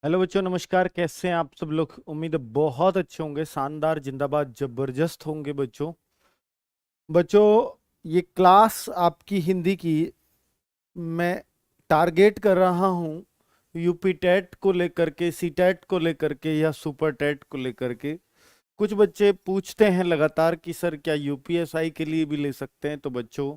Hello बच्चों, नमस्कार। कैसे हैं आप सब लोग? उम्मीद है बहुत अच्छे होंगे, शानदार, जिंदाबाद, जबरदस्त होंगे बच्चों। बच्चों, ये क्लास आपकी हिंदी की मैं टारगेट कर रहा हूँ यूपी टेट को लेकर के, सी टेट को लेकर के या सुपर टेट को लेकर के। कुछ बच्चे पूछते हैं लगातार कि सर क्या यूपीएसआई के लिए भी ले सकते हैं? तो बच्चों,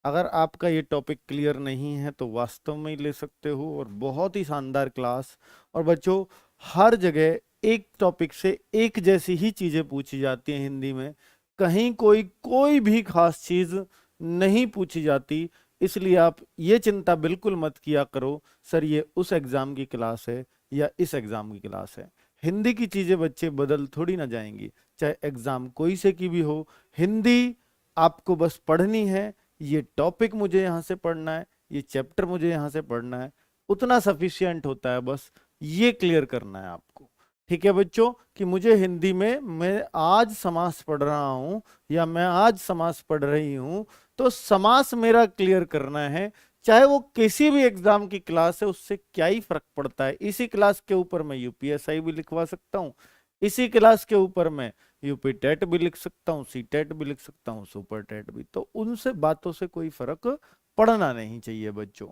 अगर आपका ये टॉपिक क्लियर नहीं है तो वास्तव में ही ले सकते हो, और बहुत ही शानदार क्लास। और बच्चों, हर जगह एक टॉपिक से एक जैसी ही चीजें पूछी जाती हैं हिंदी में, कहीं कोई कोई भी खास चीज नहीं पूछी जाती। इसलिए आप ये चिंता बिल्कुल मत किया करो सर ये उस एग्जाम की क्लास है या इस एग्जाम की क्लास है। हिंदी की चीजें बच्चे बदल थोड़ी ना जाएंगी, चाहे एग्जाम कोई से की भी हो। हिंदी आपको बस पढ़नी है, ये टॉपिक मुझे यहाँ से पढ़ना है, ये चैप्टर मुझे यहाँ से पढ़ना है, उतना सफिशियंट होता है। बस ये क्लियर करना है आपको। ठीक है बच्चों, कि मुझे हिंदी में मैं आज समास पढ़ रहा हूं या मैं आज समास पढ़ रही हूं, तो समास मेरा क्लियर करना है। चाहे वो किसी भी एग्जाम की क्लास है, उससे क्या ही फर्क पड़ता है। इसी क्लास के ऊपर मैं यूपीएसआई भी लिखवा सकता हूँ, इसी क्लास के ऊपर मैं यूपी टेट भी लिख सकता हूँ, सी टेट भी लिख सकता हूँ, सुपर टेट भी। तो उनसे बातों से कोई फर्क पड़ना नहीं चाहिए बच्चों।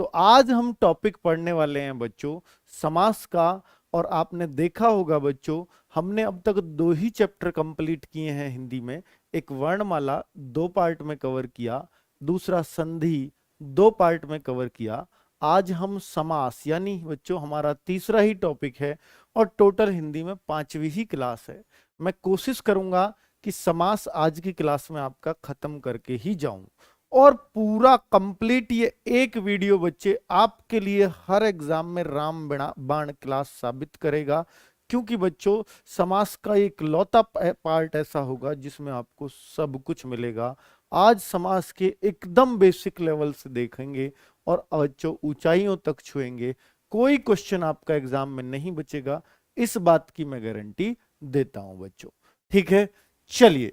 तो आज हम टॉपिक पढ़ने वाले हैं बच्चों समास का। और आपने देखा होगा बच्चों, हमने अब तक दो ही चैप्टर कंप्लीट किए हैं हिंदी में। एक वर्णमाला दो पार्ट में कवर किया, दूसरा संधि दो पार्ट में कवर किया। आज हम समास यानी बच्चों हमारा तीसरा ही टॉपिक है, और टोटल हिंदी में पांचवी ही क्लास है। मैं कोशिश करूंगा कि समास आज की क्लास में आपका खत्म करके ही जाऊं, और पूरा कंप्लीट ये एक वीडियो बच्चे आपके लिए हर एग्जाम में राम बाण क्लास साबित करेगा। क्योंकि बच्चों, समास का एक लौता पार्ट ऐसा होगा जिसमें आपको सब कुछ मिलेगा। आज समास के एकदम बेसिक लेवल से देखेंगे और बच्चों ऊंचाइयों तक छुएंगे। कोई क्वेश्चन आपका एग्जाम में नहीं बचेगा, इस बात की मैं गारंटी देता हूं बच्चों। ठीक है, चलिए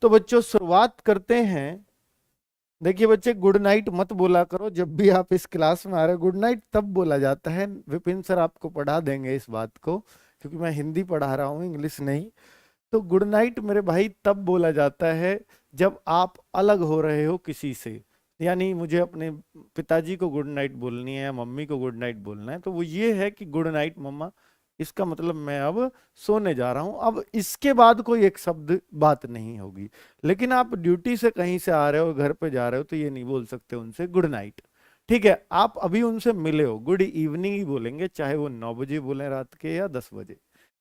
तो बच्चों शुरुआत करते हैं। देखिए बच्चे, गुड नाइट मत बोला करो जब भी आप इस क्लास में आ रहे हो। गुड नाइट तब बोला जाता है, विपिन सर आपको पढ़ा देंगे इस बात को, क्योंकि मैं हिंदी पढ़ा रहा हूँ, इंग्लिश नहीं। तो गुड नाइट मेरे भाई तब बोला जाता है जब आप अलग हो रहे हो किसी से। यानी मुझे अपने पिताजी को गुड नाइट बोलनी है या मम्मी को गुड नाइट बोलना है, तो वो ये है कि गुड नाइट मम्मा, इसका मतलब मैं अब सोने जा रहा हूं। अब इसके बाद कोई एक शब्द बात नहीं होगी। लेकिन आप ड्यूटी से कहीं से आ रहे हो, घर पे जा रहे हो, तो ये नहीं बोल सकते उनसे गुड नाइट। ठीक है, आप अभी उनसे मिले हो, गुड इवनिंग ही बोलेंगे, चाहे वो 9 बजे बोले रात के या 10 बजे।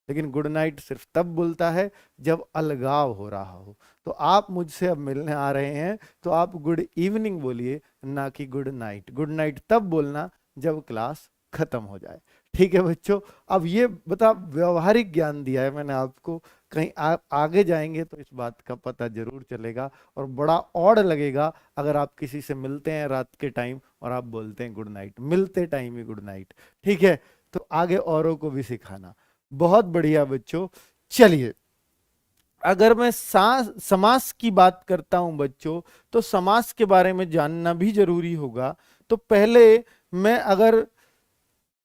लेकिन गुड नाइट सिर्फ तब बोलता है जब अलगाव हो रहा हो। तो आप मुझसे अब मिलने आ रहे हैं, तो आप गुड इवनिंग बोलिए, ना कि गुड नाइट। गुड नाइट तब बोलना जब क्लास खत्म हो जाए। ठीक है बच्चों, अब ये बता व्यवहारिक ज्ञान दिया है मैंने आपको। कहीं आप आगे जाएंगे तो इस बात का पता जरूर चलेगा, और बड़ा ऑड लगेगा अगर आप किसी से मिलते हैं रात के टाइम और आप बोलते हैं गुड नाइट, मिलते टाइम ही गुड नाइट। ठीक है, तो आगे औरों को भी सिखाना। बहुत बढ़िया बच्चों, चलिए। अगर मैं समास की बात करता हूं बच्चों, तो समास के बारे में जानना भी जरूरी होगा। तो पहले मैं अगर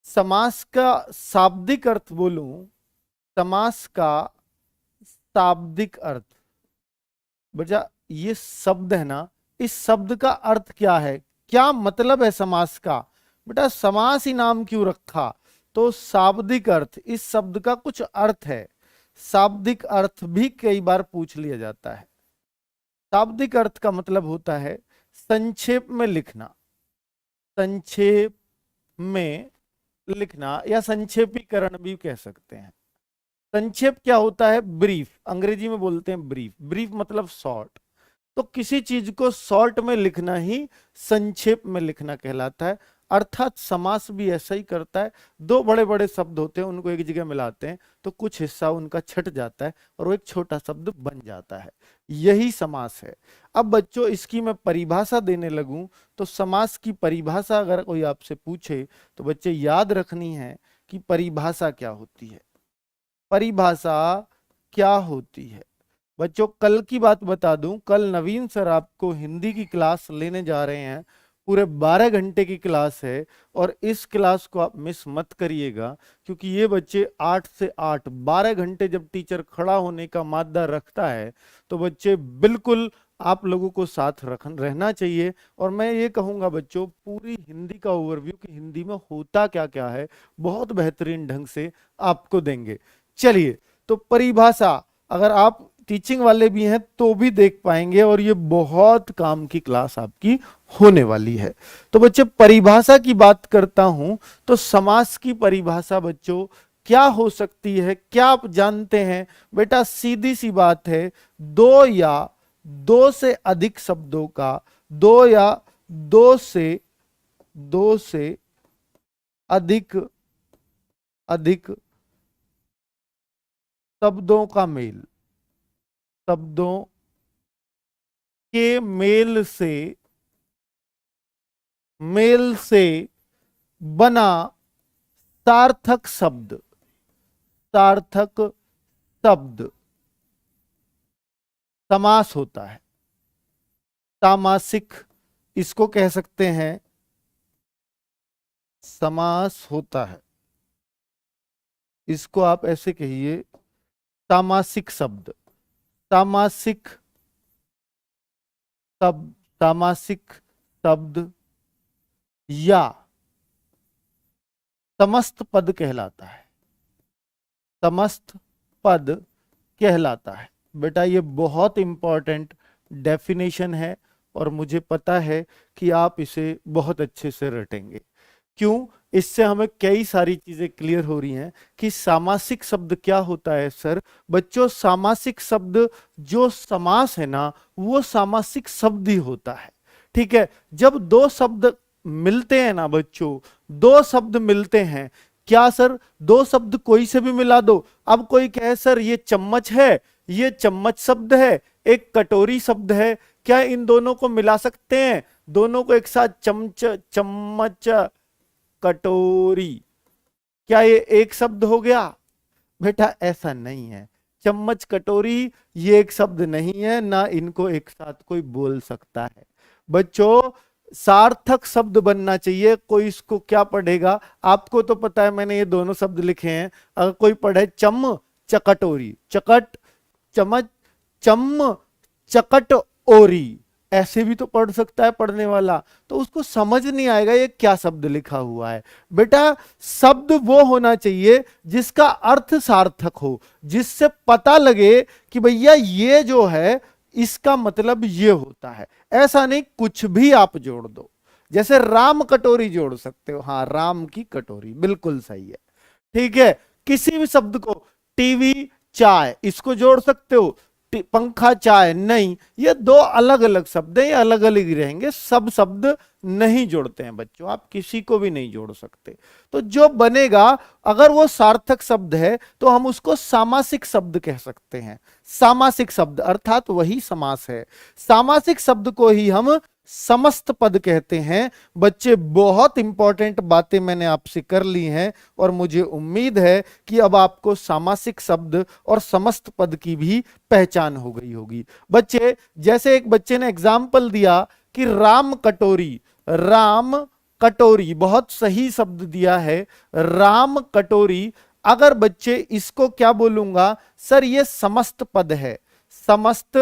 समास का शाब्दिक अर्थ बोलूं, समास का शाब्दिक अर्थ, बचा ये शब्द है ना, इस शब्द का अर्थ क्या है, क्या मतलब है समास का? बेटा समास ही नाम क्यों रखा? तो शाब्दिक अर्थ, इस शब्द का कुछ अर्थ है। शाब्दिक अर्थ भी कई बार पूछ लिया जाता है। शाब्दिक अर्थ का मतलब होता है संक्षेप में लिखना, संक्षेप में लिखना, या संक्षेपीकरण भी कह सकते हैं। संक्षेप क्या होता है? ब्रीफ, अंग्रेजी में बोलते हैं ब्रीफ। ब्रीफ मतलब शॉर्ट। तो किसी चीज को शॉर्ट में लिखना ही संक्षेप में लिखना कहलाता है। अर्थात समास भी ऐसा ही करता है। दो बड़े बड़े शब्द होते हैं, उनको एक जगह मिलाते हैं तो कुछ हिस्सा उनका छट जाता है और वो एक छोटा शब्द बन जाता है। यही समास है। अब बच्चों, इसकी मैं परिभाषा देने लगूं, तो समास की परिभाषा अगर कोई आपसे पूछे तो बच्चे याद रखनी है कि परिभाषा क्या होती है। परिभाषा क्या होती है बच्चों, कल की बात बता दूं, कल नवीन सर आपको हिंदी की क्लास लेने जा रहे हैं। पूरे 12 घंटे की क्लास है और इस क्लास को आप मिस मत करिएगा, क्योंकि ये बच्चे 8 से 8 12 घंटे जब टीचर खड़ा होने का मादा रखता है तो बच्चे बिल्कुल आप लोगों को साथ रहना चाहिए। और मैं ये कहूंगा बच्चों, पूरी हिंदी का ओवरव्यू कि हिंदी में होता क्या क्या है बहुत बेहतरीन ढंग से आपको देंगे। चलिए, तो परिभाषा अगर आप टीचिंग वाले भी हैं तो भी देख पाएंगे और ये बहुत काम की क्लास आपकी होने वाली है। तो बच्चे परिभाषा की बात करता हूं तो समास की परिभाषा बच्चों क्या हो सकती है, क्या आप जानते हैं? बेटा सीधी सी बात है, दो या दो से अधिक शब्दों का, दो या दो से अधिक शब्दों का मेल, शब्दों के मेल से बना सार्थक शब्द समास होता है। सामासिक इसको कह सकते हैं, समास होता है। इसको आप ऐसे कहिए, सामासिक शब्द, सामासिक शब्द या समस्त पद कहलाता है, समस्त पद कहलाता है। बेटा ये बहुत इंपॉर्टेंट डेफिनेशन है और मुझे पता है कि आप इसे बहुत अच्छे से रटेंगे। क्यों? इससे हमें कई सारी चीजें क्लियर हो रही हैं कि सामासिक शब्द क्या होता है। सर बच्चों, सामासिक शब्द जो समास है ना, वो सामासिक शब्द ही होता है। ठीक है, जब दो शब्द मिलते हैं ना बच्चों, दो शब्द मिलते हैं, क्या सर दो शब्द कोई से भी मिला दो। अब कोई कहे सर ये चम्मच है, ये चम्मच शब्द है, एक कटोरी शब्द है, क्या इन दोनों को मिला सकते हैं? दोनों को एक साथ चम्मच कटोरी, क्या ये एक शब्द हो गया? बेटा ऐसा नहीं है। चम्मच कटोरी ये एक शब्द नहीं है, ना इनको एक साथ कोई बोल सकता है। बच्चों सार्थक शब्द बनना चाहिए। कोई इसको क्या पढ़ेगा? आपको तो पता है, मैंने ये दोनों शब्द लिखे हैं। अगर कोई पढ़े चम चकटोरी, चकट चमच, चम चकट ओरी, ऐसे भी तो पढ़ सकता है पढ़ने वाला, तो उसको समझ नहीं आएगा ये क्या शब्द लिखा हुआ है। बेटा शब्द वो होना चाहिए जिसका अर्थ सार्थक हो, जिससे पता लगे कि भैया ये जो है इसका मतलब ये होता है। ऐसा नहीं कुछ भी आप जोड़ दो, जैसे राम कटोरी जोड़ सकते हो, हाँ राम की कटोरी, बिल्कुल सही है। ठीक है, किसी भी शब्द को, टीवी चाय, इसको जोड़ सकते हो, पंखा चाय नहीं, ये दो अलग अलग शब्द हैं, ये अलग अलग ही रहेंगे, सब शब्द नहीं जोड़ते हैं बच्चों, आप किसी को भी नहीं जोड़ सकते। तो जो बनेगा अगर वो सार्थक शब्द है तो हम उसको सामासिक शब्द कह सकते हैं। सामासिक शब्द अर्थात वही समास है। सामासिक शब्द को ही हम समस्त पद कहते हैं। बच्चे बहुत इंपॉर्टेंट बातें मैंने आपसे कर ली हैं और मुझे उम्मीद है कि अब आपको सामासिक शब्द और समस्त पद की भी पहचान हो गई होगी। बच्चे जैसे एक बच्चे ने एग्जाम्पल दिया कि राम कटोरी, राम कटोरी बहुत सही शब्द दिया है, राम कटोरी। अगर बच्चे इसको क्या बोलूंगा? सर ये समस्त पद है, समस्त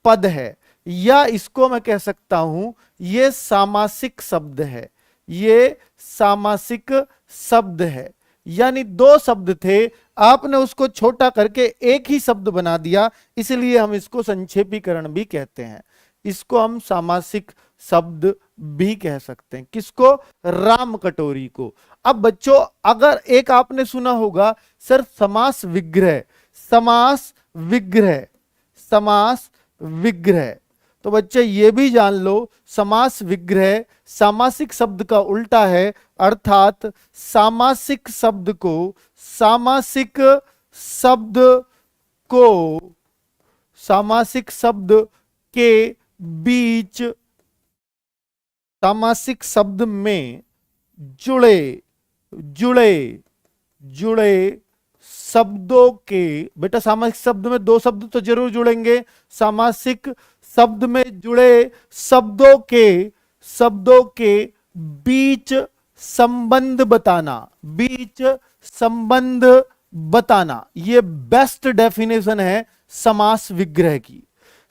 पद है, या इसको मैं कह सकता हूं ये सामासिक शब्द है, ये सामासिक शब्द है। यानी दो शब्द थे, आपने उसको छोटा करके एक ही शब्द बना दिया, इसलिए हम इसको संक्षेपीकरण भी कहते हैं। इसको हम सामासिक शब्द भी कह सकते हैं। किसको? राम कटोरी को। अब बच्चों अगर एक आपने सुना होगा सर समास विग्रह, समास विग्रह, समास विग्रह, तो बच्चे ये भी जान लो समास विग्रह सामासिक शब्द का उल्टा है, अर्थात सामासिक शब्द को, सामासिक शब्द को, सामासिक शब्द के बीच, सामासिक शब्द में जुड़े जुड़े जुड़े शब्दों के, बेटा सामासिक शब्द में दो शब्द तो जरूर जुड़ेंगे, सामासिक शब्द में जुड़े शब्दों के शब्दों के बीच संबंध बताना, बीच संबंध बताना, ये बेस्ट डेफिनेशन है समास विग्रह की।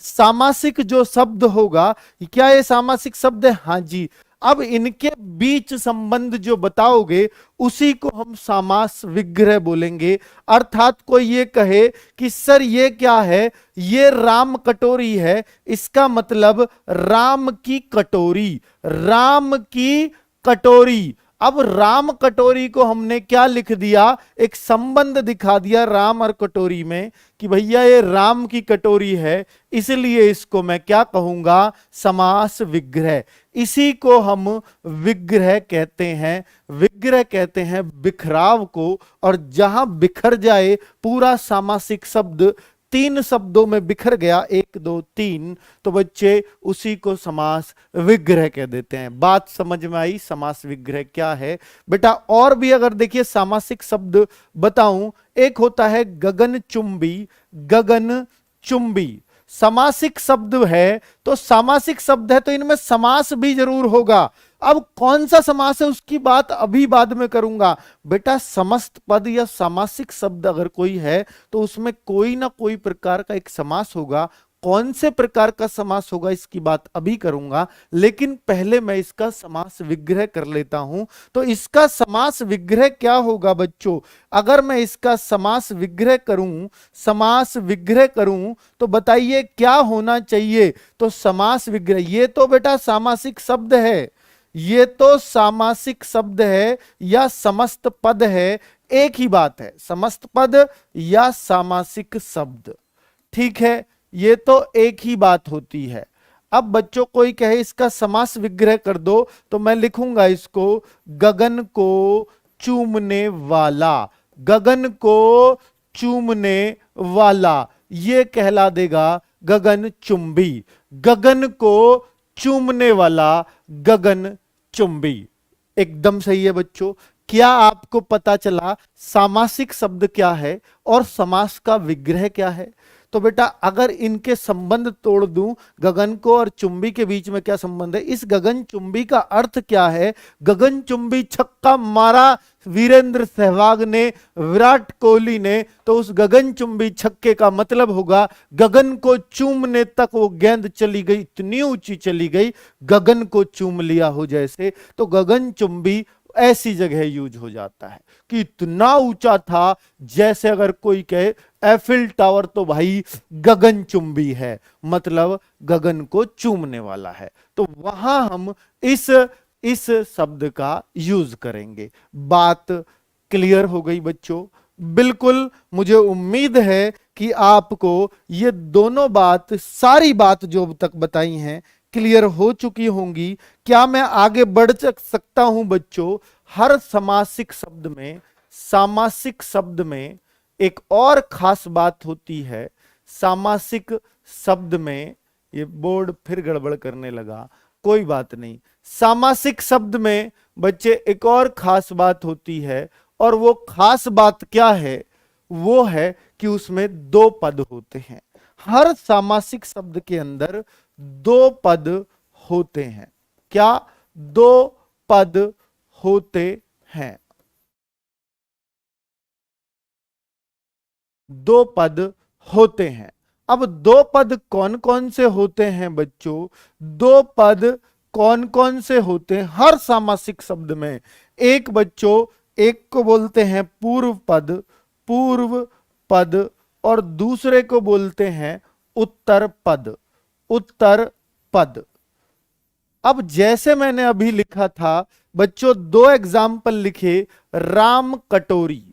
सामासिक जो शब्द होगा, क्या ये सामासिक शब्द है? हाँ जी। अब इनके बीच संबंध जो बताओगे उसी को हम समास विग्रह बोलेंगे। अर्थात कोई ये कहे कि सर ये क्या है, ये राम कटोरी है, इसका मतलब राम की कटोरी, राम की कटोरी। अब राम कटोरी को हमने क्या लिख दिया, एक संबंध दिखा दिया राम और कटोरी में कि भैया ये राम की कटोरी है, इसलिए इसको मैं क्या कहूंगा, समास विग्रह। इसी को हम विग्रह कहते हैं। विग्रह कहते हैं बिखराव को, और जहां बिखर जाए पूरा सामासिक शब्द, 3 शब्दों में बिखर गया, 1 2 3, तो बच्चे उसी को समास विग्रह कह देते हैं। बात समझ में आई समास विग्रह क्या है बेटा? और भी अगर देखिए सामासिक शब्द बताऊं, एक होता है गगन चुंबी, गगन चुंबी सामासिक शब्द है। तो सामासिक शब्द है तो इनमें समास भी जरूर होगा। अब कौन सा समास है उसकी बात अभी बाद में करूंगा बेटा। समस्त पद या सामासिक शब्द अगर कोई है तो उसमें कोई ना कोई प्रकार का एक समास होगा। कौन से प्रकार का समास होगा इसकी बात अभी करूंगा, लेकिन पहले मैं इसका समास विग्रह कर लेता हूं। तो इसका समास विग्रह क्या होगा बच्चों? अगर मैं इसका समास विग्रह करूं, समास विग्रह करूं तो बताइए क्या होना चाहिए? तो समास विग्रह, ये तो बेटा सामासिक शब्द है, ये तो सामासिक शब्द है या समस्त पद है, एक ही बात है, समस्त पद या सामासिक शब्द। ठीक है, ये तो एक ही बात होती है। अब बच्चों कोई कहे इसका समास विग्रह कर दो, तो मैं लिखूंगा इसको गगन को चूमने वाला, गगन को चूमने वाला, ये कहला देगा गगन चुंबी। गगन को चूमने वाला गगन चुंबी, एकदम सही है बच्चों। क्या आपको पता चला सामासिक शब्द क्या है और समास का विग्रह क्या है? तो बेटा अगर इनके संबंध तोड़ दूं, गगन को और चुंबी के बीच में क्या संबंध है, इस गगन चुंबी का अर्थ क्या है? गगन चुंबी छक्का मारा वीरेंद्र सहवाग ने, विराट कोहली ने, तो उस गगन चुंबी छक्के का मतलब होगा गगन को चूमने तक वो गेंद चली गई, इतनी ऊंची चली गई, गगन को चूम लिया हो जैसे। तो गगन चुंबी ऐसी जगह यूज हो जाता है कि इतना ऊंचा था, जैसे अगर कोई कहे एफिल टावर तो भाई गगनचुंबी है, मतलब गगन को चूमने वाला है। तो वहां हम इस शब्द का यूज करेंगे। बात क्लियर हो गई बच्चों? बिल्कुल, मुझे उम्मीद है कि आपको ये दोनों बात, सारी बात जो अब तक बताई हैं क्लियर हो चुकी होंगी। क्या मैं आगे बढ़ सकता हूं बच्चों? हर सामासिक शब्द में, सामासिक शब्द में एक और खास बात होती है। सामासिक शब्द में, ये बोर्ड फिर गड़बड़ करने लगा, कोई बात नहीं। सामासिक शब्द में बच्चे एक और खास बात होती है, और वो खास बात क्या है? वो है कि उसमें 2 पद होते हैं। हर सामासिक शब्द के अंदर 2 पद होते हैं। क्या? 2 पद होते हैं। 2 पद होते हैं। अब 2 पद कौन कौन से होते हैं बच्चों? 2 पद कौन कौन से होते हैं हर सामासिक शब्द में? एक बच्चों, एक को बोलते हैं पूर्व पद, पूर्व पद, और दूसरे को बोलते हैं उत्तर पद, उत्तर पद। अब जैसे मैंने अभी लिखा था बच्चों, 2 एग्जाम्पल लिखे, राम कटोरी,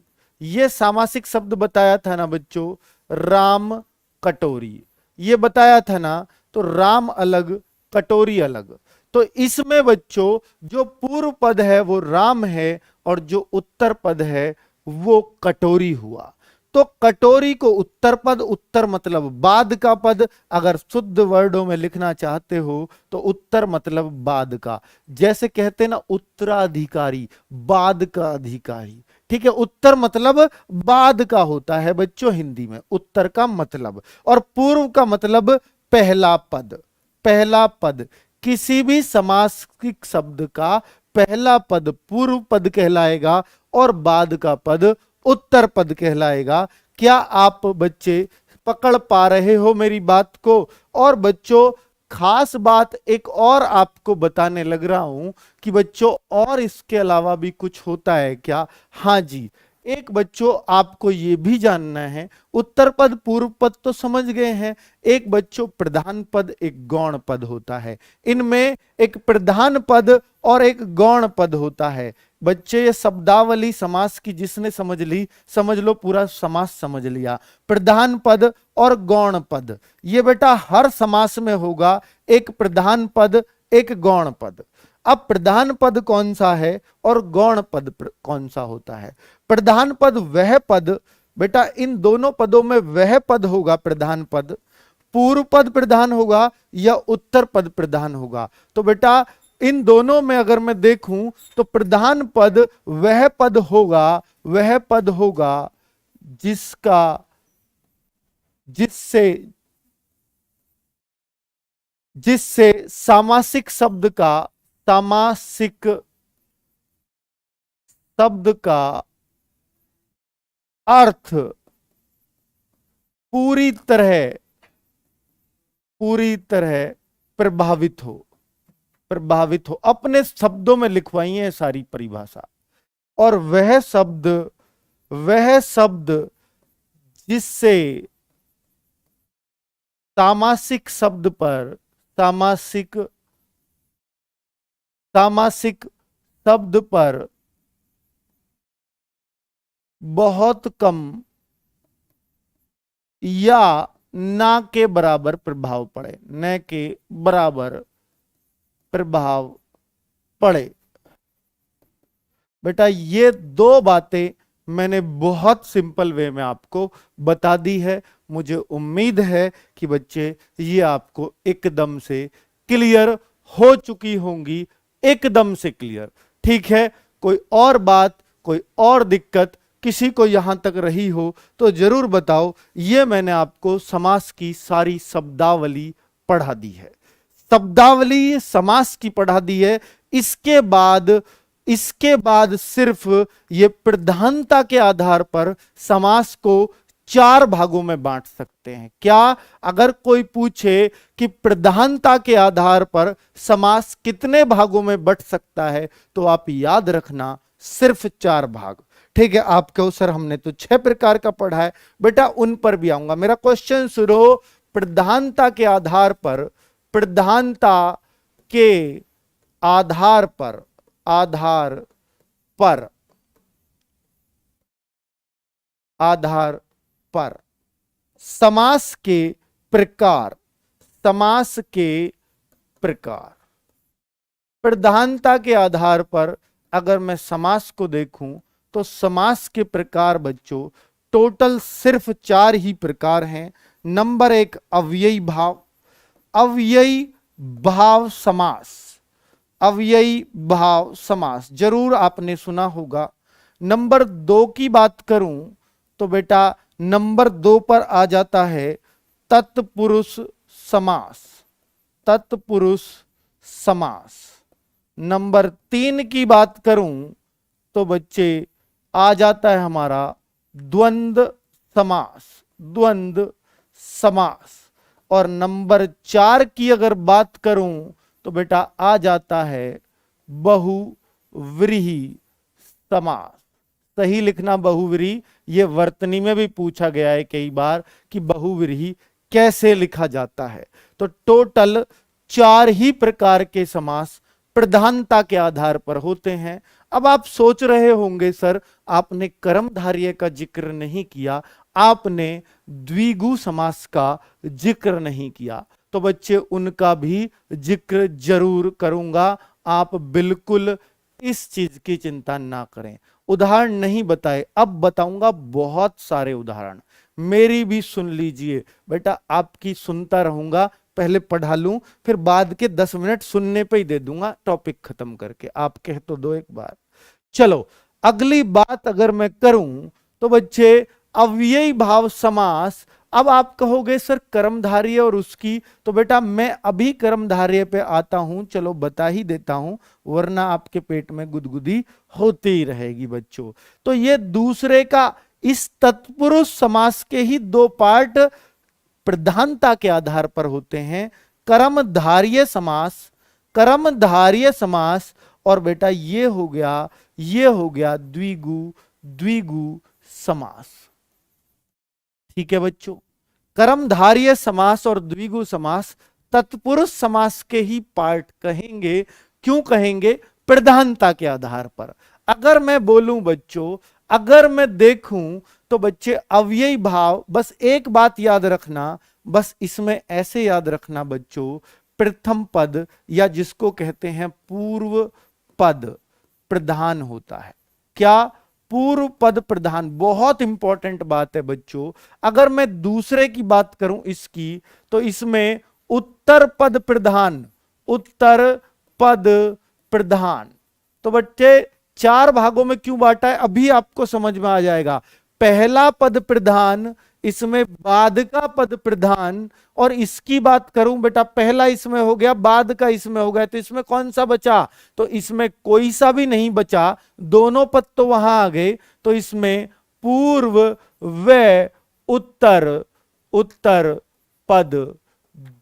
ये सामासिक शब्द बताया था ना बच्चों, राम कटोरी ये बताया था ना। तो राम अलग, कटोरी अलग। तो इसमें बच्चों जो पूर्व पद है वो राम है, और जो उत्तर पद है वो कटोरी हुआ। तो कटोरी को उत्तर पद, उत्तर मतलब बाद का पद, अगर शुद्ध वर्डों में लिखना चाहते हो तो उत्तर मतलब बाद का। जैसे कहते हैं ना उत्तराधिकारी, बाद का अधिकारी, ठीक है, उत्तर मतलब बाद का होता है बच्चों हिंदी में, उत्तर का मतलब। और पूर्व का मतलब पहला पद, पहला पद। किसी भी समासिक शब्द का पहला पद पूर्व पद कहलाएगा और बाद का पद उत्तर पद कहलाएगा। क्या आप बच्चे पकड़ पा रहे हो मेरी बात को? और बच्चों खास बात एक और आपको बताने लग रहा हूं कि बच्चों और इसके अलावा भी कुछ होता है क्या? हाँ जी, एक बच्चों आपको ये भी जानना है, उत्तर पद पूर्व पद तो समझ गए हैं, एक बच्चों प्रधान पद एक गौण पद होता है। इनमें एक प्रधान पद और एक गौण पद होता है। बच्चे ये शब्दावली समास की जिसने समझ ली, समझ लो पूरा समास समझ लिया। प्रधान पद और गौण पद ये बेटा हर समास में होगा, एक प्रधान पद एक गौण पद। अब प्रधान पद कौन सा है और गौण पद कौन सा होता है? प्रधान पद वह पद, बेटा इन दोनों पदों में वह पद होगा प्रधान पद, पूर्व पद प्रधान होगा या उत्तर पद प्रधान होगा। तो बेटा इन दोनों में अगर मैं देखूं तो प्रधान पद वह पद होगा, वह पद होगा जिसका जिससे सामासिक शब्द का अर्थ पूरी तरह प्रभावित हो। अपने शब्दों में लिखवाई है सारी परिभाषा। और वह शब्द जिससे सामासिक शब्द पर बहुत कम या ना के बराबर प्रभाव पड़े। बेटा ये दो बातें मैंने बहुत सिंपल वे में आपको बता दी है। मुझे उम्मीद है कि बच्चे ये आपको एकदम से क्लियर हो चुकी होंगी, एकदम से क्लियर। ठीक है, कोई और बात, कोई और दिक्कत किसी को यहां तक रही हो तो जरूर बताओ। ये मैंने आपको समास की सारी शब्दावली पढ़ा दी है, शब्दावली समास की पढ़ा दी है। इसके बाद सिर्फ ये प्रधानता के आधार पर समास को 4 भागों में बांट सकते हैं। क्या? अगर कोई पूछे कि प्रधानता के आधार पर समास कितने भागों में बंट सकता है तो आप याद रखना सिर्फ 4 भाग। ठीक है, आपको सर हमने तो 6 प्रकार का पढ़ा है, बेटा उन पर भी आऊंगा। मेरा क्वेश्चन शुरू हो, प्रधानता के आधार पर समास के प्रकार प्रधानता के आधार पर अगर मैं समास को देखूं तो समास के प्रकार बच्चों टोटल सिर्फ 4 ही प्रकार हैं। नंबर 1 अव्ययी भाव समास जरूर आपने सुना होगा। नंबर 2 की बात करूं तो बेटा नंबर 2 पर आ जाता है तत्पुरुष समास। नंबर 3 की बात करूं तो बच्चे आ जाता है हमारा द्वंद्व समास। और नंबर 4 की अगर बात करूं तो बेटा आ जाता है बहुव्रीहि समास। सही लिखना बहुव्रीहि, ये वर्तनी में भी पूछा गया है कई बार कि बहुव्रीहि कैसे लिखा जाता है। तो टोटल 4 ही प्रकार के समास प्रधानता के आधार पर होते हैं। अब आप सोच रहे होंगे सर आपने कर्मधारय का जिक्र नहीं किया, आपने द्विगु समास का जिक्र नहीं किया। तो बच्चे उनका भी जिक्र जरूर करूंगा, आप बिल्कुल इस चीज की चिंता ना करें। उदाहरण नहीं बताए, अब बताऊंगा बहुत सारे उदाहरण, मेरी भी सुन लीजिए बेटा, आपकी सुनता रहूंगा। पहले पढ़ा लूं फिर बाद के 10 मिनट सुनने पे ही दे दूंगा टॉपिक खत्म करके। आप कह तो दो एक बार। चलो अगली बात अगर मैं करूं तो बच्चे अव्ययी भाव समास अब आप कहोगे सर कर्मधारय और उसकी, तो बेटा मैं अभी कर्मधारय पे आता हूं, चलो बता ही देता हूं, वरना आपके पेट में गुदगुदी होती ही रहेगी बच्चों। तो ये दूसरे का, इस तत्पुरुष समास के ही दो पार्ट प्रधानता के आधार पर होते हैं, कर्मधारय समास, कर्मधारय समास, और बेटा ये हो गया द्विगु द्विगु समास। ठीक है बच्चों, कर्मधारय समास और द्विगु समास तत्पुरुष समास के ही पार्ट कहेंगे। क्यों कहेंगे? प्रधानता के आधार पर। अगर मैं बोलूं बच्चों, अगर मैं देखूं, तो बच्चे अव्ययी भाव, बस एक बात याद रखना, बस इसमें ऐसे याद रखना बच्चों, प्रथम पद या जिसको कहते हैं पूर्व पद प्रधान होता है। क्या? पूर्व पद प्रधान। बहुत इंपॉर्टेंट बात है बच्चों। अगर मैं दूसरे की बात करूं इसकी, तो इसमें उत्तर पद प्रधान, उत्तर पद प्रधान। तो बच्चे चार भागों में क्यों बांटा है अभी आपको समझ में आ जाएगा। पहला पद प्रधान, इसमें बाद का पद प्रधान, और इसकी बात करूं बेटा, पहला इसमें हो गया, बाद का इसमें हो गया, तो इसमें कौन सा बचा? तो इसमें कोई सा भी नहीं बचा, दोनों पद तो वहां आ गए। तो इसमें पूर्व व उत्तर, उत्तर पद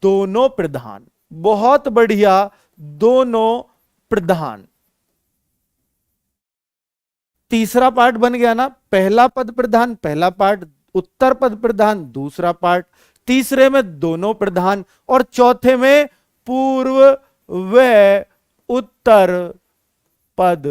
दोनों प्रधान। बहुत बढ़िया, दोनों प्रधान। तीसरा पार्ट बन गया ना, पहला पद प्रधान पहला पार्ट, उत्तर पद प्रधान दूसरा पार्ट, तीसरे में दोनों प्रधान, और चौथे में पूर्व व उत्तर पद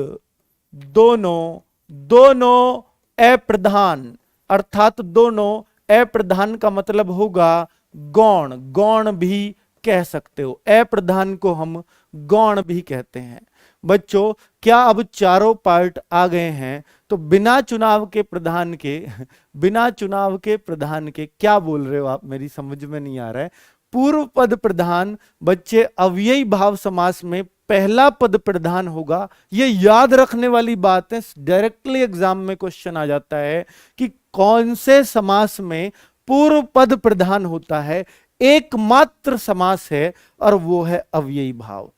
दोनों, दोनों अप्रधान। अर्थात दोनों अप्रधान का मतलब होगा गौण, गौण भी कह सकते हो, अप्रधान को हम गौण भी कहते हैं। बच्चों क्या अब चारों पार्ट आ गए हैं? तो बिना चुनाव के प्रधान के, बिना चुनाव के प्रधान के क्या बोल रहे हो आप, मेरी समझ में नहीं आ रहा है। पूर्व पद प्रधान बच्चे अव्ययी भाव समास में पहला पद प्रधान होगा। ये याद रखने वाली बात है, डायरेक्टली एग्जाम में क्वेश्चन आ जाता है कि कौन से समास में पूर्व पद प्रधान होता है। एकमात्र समास है और वो है अव्ययी भाव।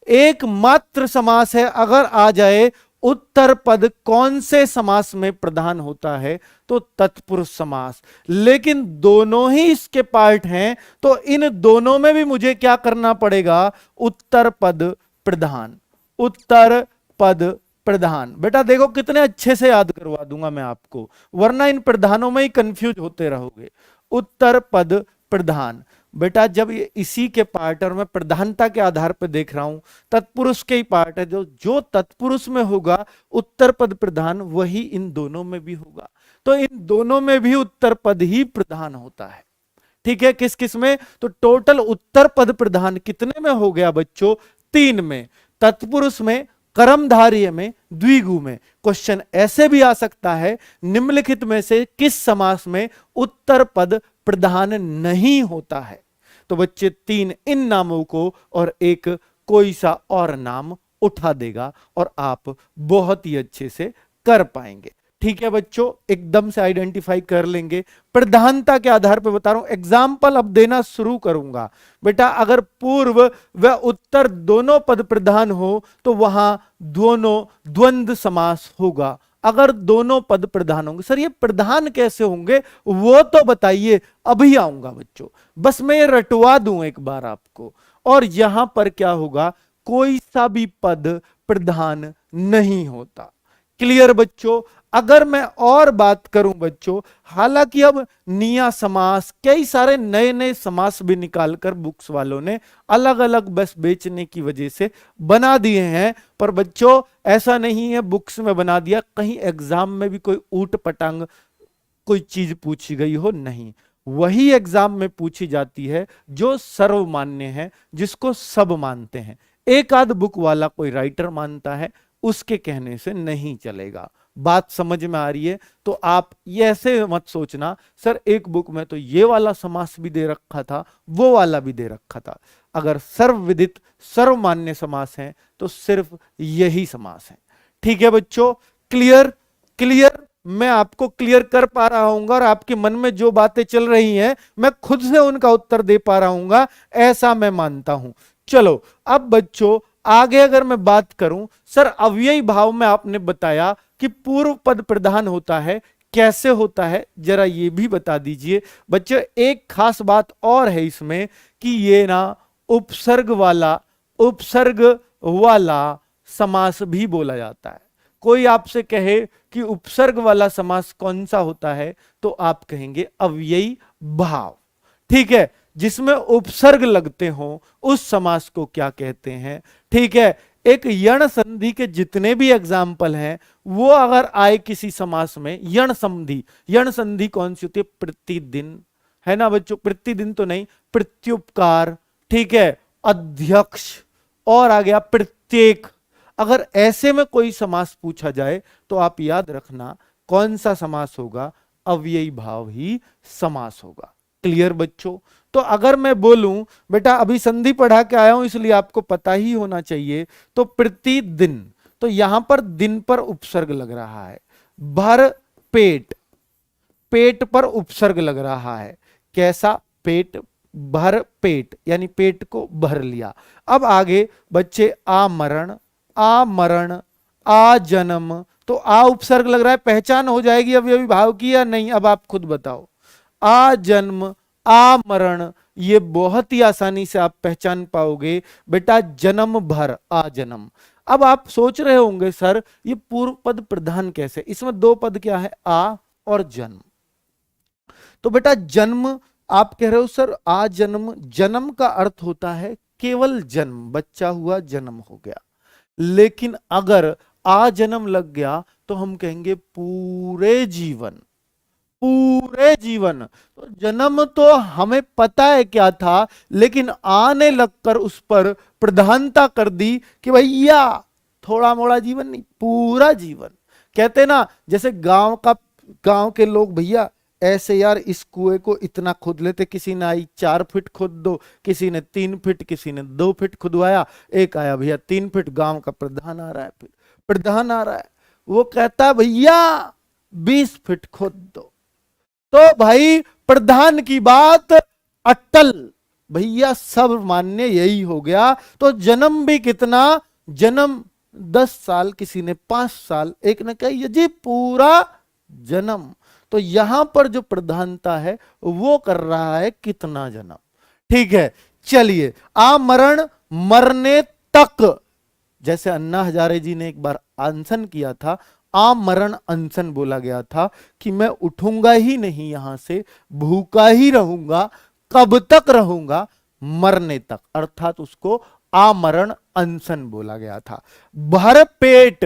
एकमात्र समास है। अगर आ जाए उत्तर पद कौन से समास में प्रधान होता है, तो तत्पुरुष समास। लेकिन दोनों ही इसके पार्ट हैं, तो इन दोनों में भी मुझे क्या करना पड़ेगा? उत्तर पद प्रधान, उत्तर पद प्रधान। बेटा देखो कितने अच्छे से याद करवा दूंगा मैं आपको, वरना इन प्रधानों में ही कंफ्यूज होते रहोगे। उत्तर पद प्रधान बेटा जब ये इसी के पार्ट, और मैं प्रधानता के आधार पर देख रहा हूं, तत्पुरुष के ही पार्ट है, जो जो तत्पुरुष में होगा उत्तर पद प्रधान, वही इन दोनों में भी होगा। तो इन दोनों में भी उत्तर पद ही प्रधान होता है। ठीक है, किस किस में? तो टोटल उत्तर पद प्रधान कितने में हो गया बच्चों? 3 में। तत्पुरुष में, कर्मधारय में, द्विगु में। क्वेश्चन ऐसे भी आ सकता है, निम्नलिखित में से किस समास में उत्तर पद प्रधान नहीं होता है? तो बच्चे 3 इन नामों को और एक कोई सा और नाम उठा देगा और आप बहुत ही अच्छे से कर पाएंगे। ठीक है बच्चों, एकदम से आइडेंटिफाई कर लेंगे। प्रधानता के आधार पर बता रहा हूं, एग्जाम्पल अब देना शुरू करूंगा। बेटा अगर पूर्व व उत्तर दोनों पद प्रधान हो तो वहां दोनों द्वंद्व समास होगा। अगर दोनों पद प्रधान होंगे, सर ये प्रधान कैसे होंगे वो तो बताइए, अभी आऊंगा बच्चों, बस मैं ये रटवा दूं एक बार आपको। और यहां पर क्या होगा? कोई सा भी पद प्रधान नहीं होता। क्लियर बच्चों? अगर मैं और बात करूं बच्चों, हालांकि अब निया समास, कई सारे नए नए समास भी निकालकर बुक्स वालों ने अलग अलग बस बेचने की वजह से बना दिए हैं, पर बच्चों ऐसा नहीं है बुक्स में बना दिया कहीं एग्जाम में भी कोई ऊट पटांग कोई चीज पूछी गई हो, नहीं। वही एग्जाम में पूछी जाती है जो सर्वमान्य है, जिसको सब मानते हैं। एक आध बुक वाला कोई राइटर मानता है, उसके कहने से नहीं चलेगा। बात समझ में आ रही है? तो आप ये ऐसे मत सोचना सर एक बुक में तो ये वाला समास भी दे रखा था, वो वाला भी दे रखा था। अगर सर्वविदित सर्वमान्य समास है तो सिर्फ यही समास है। ठीक है बच्चों, क्लियर? क्लियर? मैं आपको क्लियर कर पा रहा हूं और आपके मन में जो बातें चल रही हैं मैं खुद से उनका उत्तर दे पा रहा हूं, ऐसा मैं मानता हूं। चलो अब बच्चों आगे अगर मैं बात करूं, सर अव्ययी भाव में आपने बताया कि पूर्व पद प्रधान होता है, कैसे होता है जरा ये भी बता दीजिए। बच्चों एक खास बात और है इसमें कि ये ना उपसर्ग वाला समास भी बोला जाता है। कोई आपसे कहे कि उपसर्ग वाला समास कौन सा होता है तो आप कहेंगे अव्ययी भाव। ठीक है, जिसमें उपसर्ग लगते हो उस समास को क्या कहते हैं। ठीक है, एक यण संधि के जितने भी एग्जाम्पल हैं वो अगर आए किसी समास में, यण संधि कौन सी होती है, प्रतिदिन, है ना बच्चों, प्रतिदिन तो नहीं, प्रत्युपकार, ठीक है, अध्यक्ष, और आ गया प्रत्येक। अगर ऐसे में कोई समास पूछा जाए तो आप याद रखना कौन सा समास होगा, अव्ययी भाव ही समास होगा। क्लियर बच्चों? तो अगर मैं बोलूं बेटा अभी संधि पढ़ा के आया हूं इसलिए आपको पता ही होना चाहिए, तो प्रतिदिन, तो यहां पर दिन पर उपसर्ग लग रहा है। भर पेट, पेट पर उपसर्ग लग रहा है। कैसा? पेट, भर पेट, यानी पेट को भर लिया। अब आगे बच्चे आमरण, आमरण, आ जन्म, तो आ उपसर्ग लग रहा है, पहचान हो जाएगी अव्ययी भाव की या नहीं, अब आप खुद बताओ। आ जन्म, आ मरण, ये बहुत ही आसानी से आप पहचान पाओगे बेटा, जन्म भर, आ जन्म। अब आप सोच रहे होंगे सर ये पूर्व पद प्रधान कैसे, इसमें दो पद क्या है, आ और जन्म। तो बेटा जन्म, आप कह रहे हो सर आ जन्म, जन्म का अर्थ होता है केवल जन्म, बच्चा हुआ, जन्म हो गया। लेकिन अगर आ जन्म लग गया तो हम कहेंगे पूरे जीवन, पूरे जीवन। तो जन्म तो हमें पता है क्या था, लेकिन आने लगकर उस पर प्रधानता कर दी कि भैया थोड़ा मोड़ा जीवन नहीं, पूरा जीवन। कहते ना जैसे गांव के लोग भैया ऐसे यार इस कुएं को इतना खोद लेते, किसी ने आई 4 फीट खोद दो, किसी ने 3 फीट, किसी ने 2 फीट खुदवाया, एक आया भैया 3 फीट, गांव का प्रधान आ रहा है, फिर प्रधान आ रहा है, वो कहता है भैया 20 फीट खोद दो। तो भाई प्रधान की बात अटल, भैया सब मान्य, यही हो गया। तो जन्म भी कितना, जन्म 10 साल, किसी ने 5 साल, एक ने कहा ये जी पूरा जन्म। तो यहां पर जो प्रधानता है वो कर रहा है कितना जन्म। ठीक है, चलिए आमरण, मरने तक, जैसे अन्ना हजारे जी ने एक बार अनशन किया था, आमरण अनशन बोला गया था कि मैं उठूंगा ही नहीं यहां से, भूखा ही रहूंगा। कब तक रहूंगा? मरने तक, अर्थात उसको आमरण अनशन बोला गया था। भर पेट,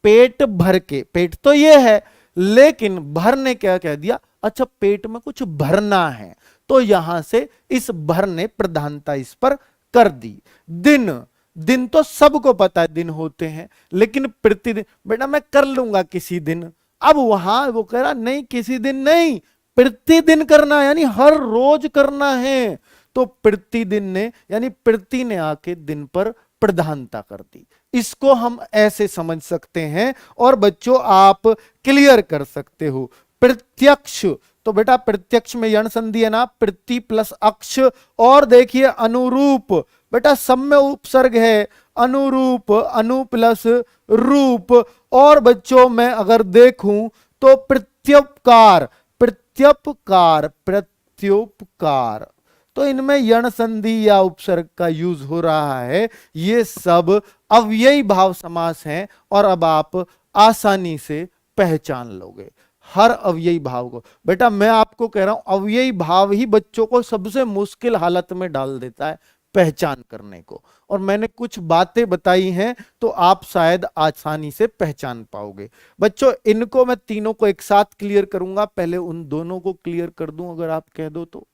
पेट भर के, पेट तो ये है, लेकिन भर ने क्या कह दिया, अच्छा पेट में कुछ भरना है, तो यहां से इस भर ने प्रधानता इस पर कर दी। दिन, दिन तो सबको पता है दिन होते हैं, लेकिन प्रतिदिन, बेटा मैं कर लूंगा किसी दिन। अब वहां वो कह रहा नहीं किसी दिन नहीं, प्रतिदिन करना, यानी हर रोज करना है। तो प्रतिदिन ने, यानी प्रति ने आके दिन पर प्रधानता कर दी। इसको हम ऐसे समझ सकते हैं और बच्चों आप क्लियर कर सकते हो। प्रत्यक्ष, तो बेटा प्रत्यक्ष में यण संधि है ना, प्रति प्लस अक्ष, और देखिए अनुरूप, बेटा सब में उपसर्ग है, अनुरूप, अनु प्लस रूप। और बच्चों मैं अगर देखूं तो प्रत्युपकार, प्रत्युपकार, प्रत्युपकार, तो इनमें यण संधि या उपसर्ग का यूज हो रहा है। ये सब अव्ययी भाव समास हैं और अब आप आसानी से पहचान लोगे हर अव्ययी भाव को। बेटा मैं आपको कह रहा हूं अव्ययी भाव ही बच्चों को सबसे मुश्किल हालत में डाल देता है पहचान करने को, और मैंने कुछ बातें बताई हैं तो आप शायद आसानी से पहचान पाओगे। बच्चों इनको मैं तीनों को एक साथ क्लियर करूंगा, पहले उन दोनों को क्लियर कर दूं अगर आप कह दो तो।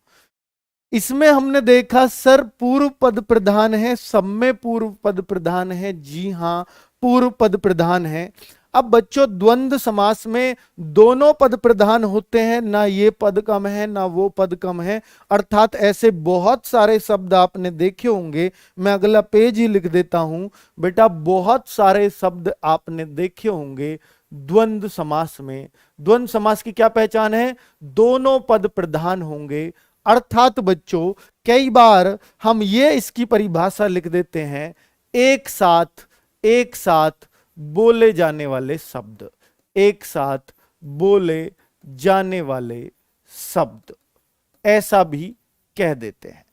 इसमें हमने देखा सर पूर्व पद प्रधान है, सब में पूर्व पद प्रधान है, जी हां पूर्व पद प्रधान है। अब बच्चों द्वंद्व समास में दोनों पद प्रधान होते हैं, ना ये पद कम है ना वो पद कम है, अर्थात ऐसे बहुत सारे शब्द आपने देखे होंगे। मैं अगला पेज ही लिख देता हूं बेटा, बहुत सारे शब्द आपने देखे होंगे द्वंद्व समास में। द्वंद्व समास की क्या पहचान है? दोनों पद प्रधान होंगे। अर्थात बच्चों कई बार हम ये इसकी परिभाषा लिख देते हैं, एक साथ बोले जाने वाले शब्द, एक साथ बोले जाने वाले शब्द, ऐसा भी कह देते हैं।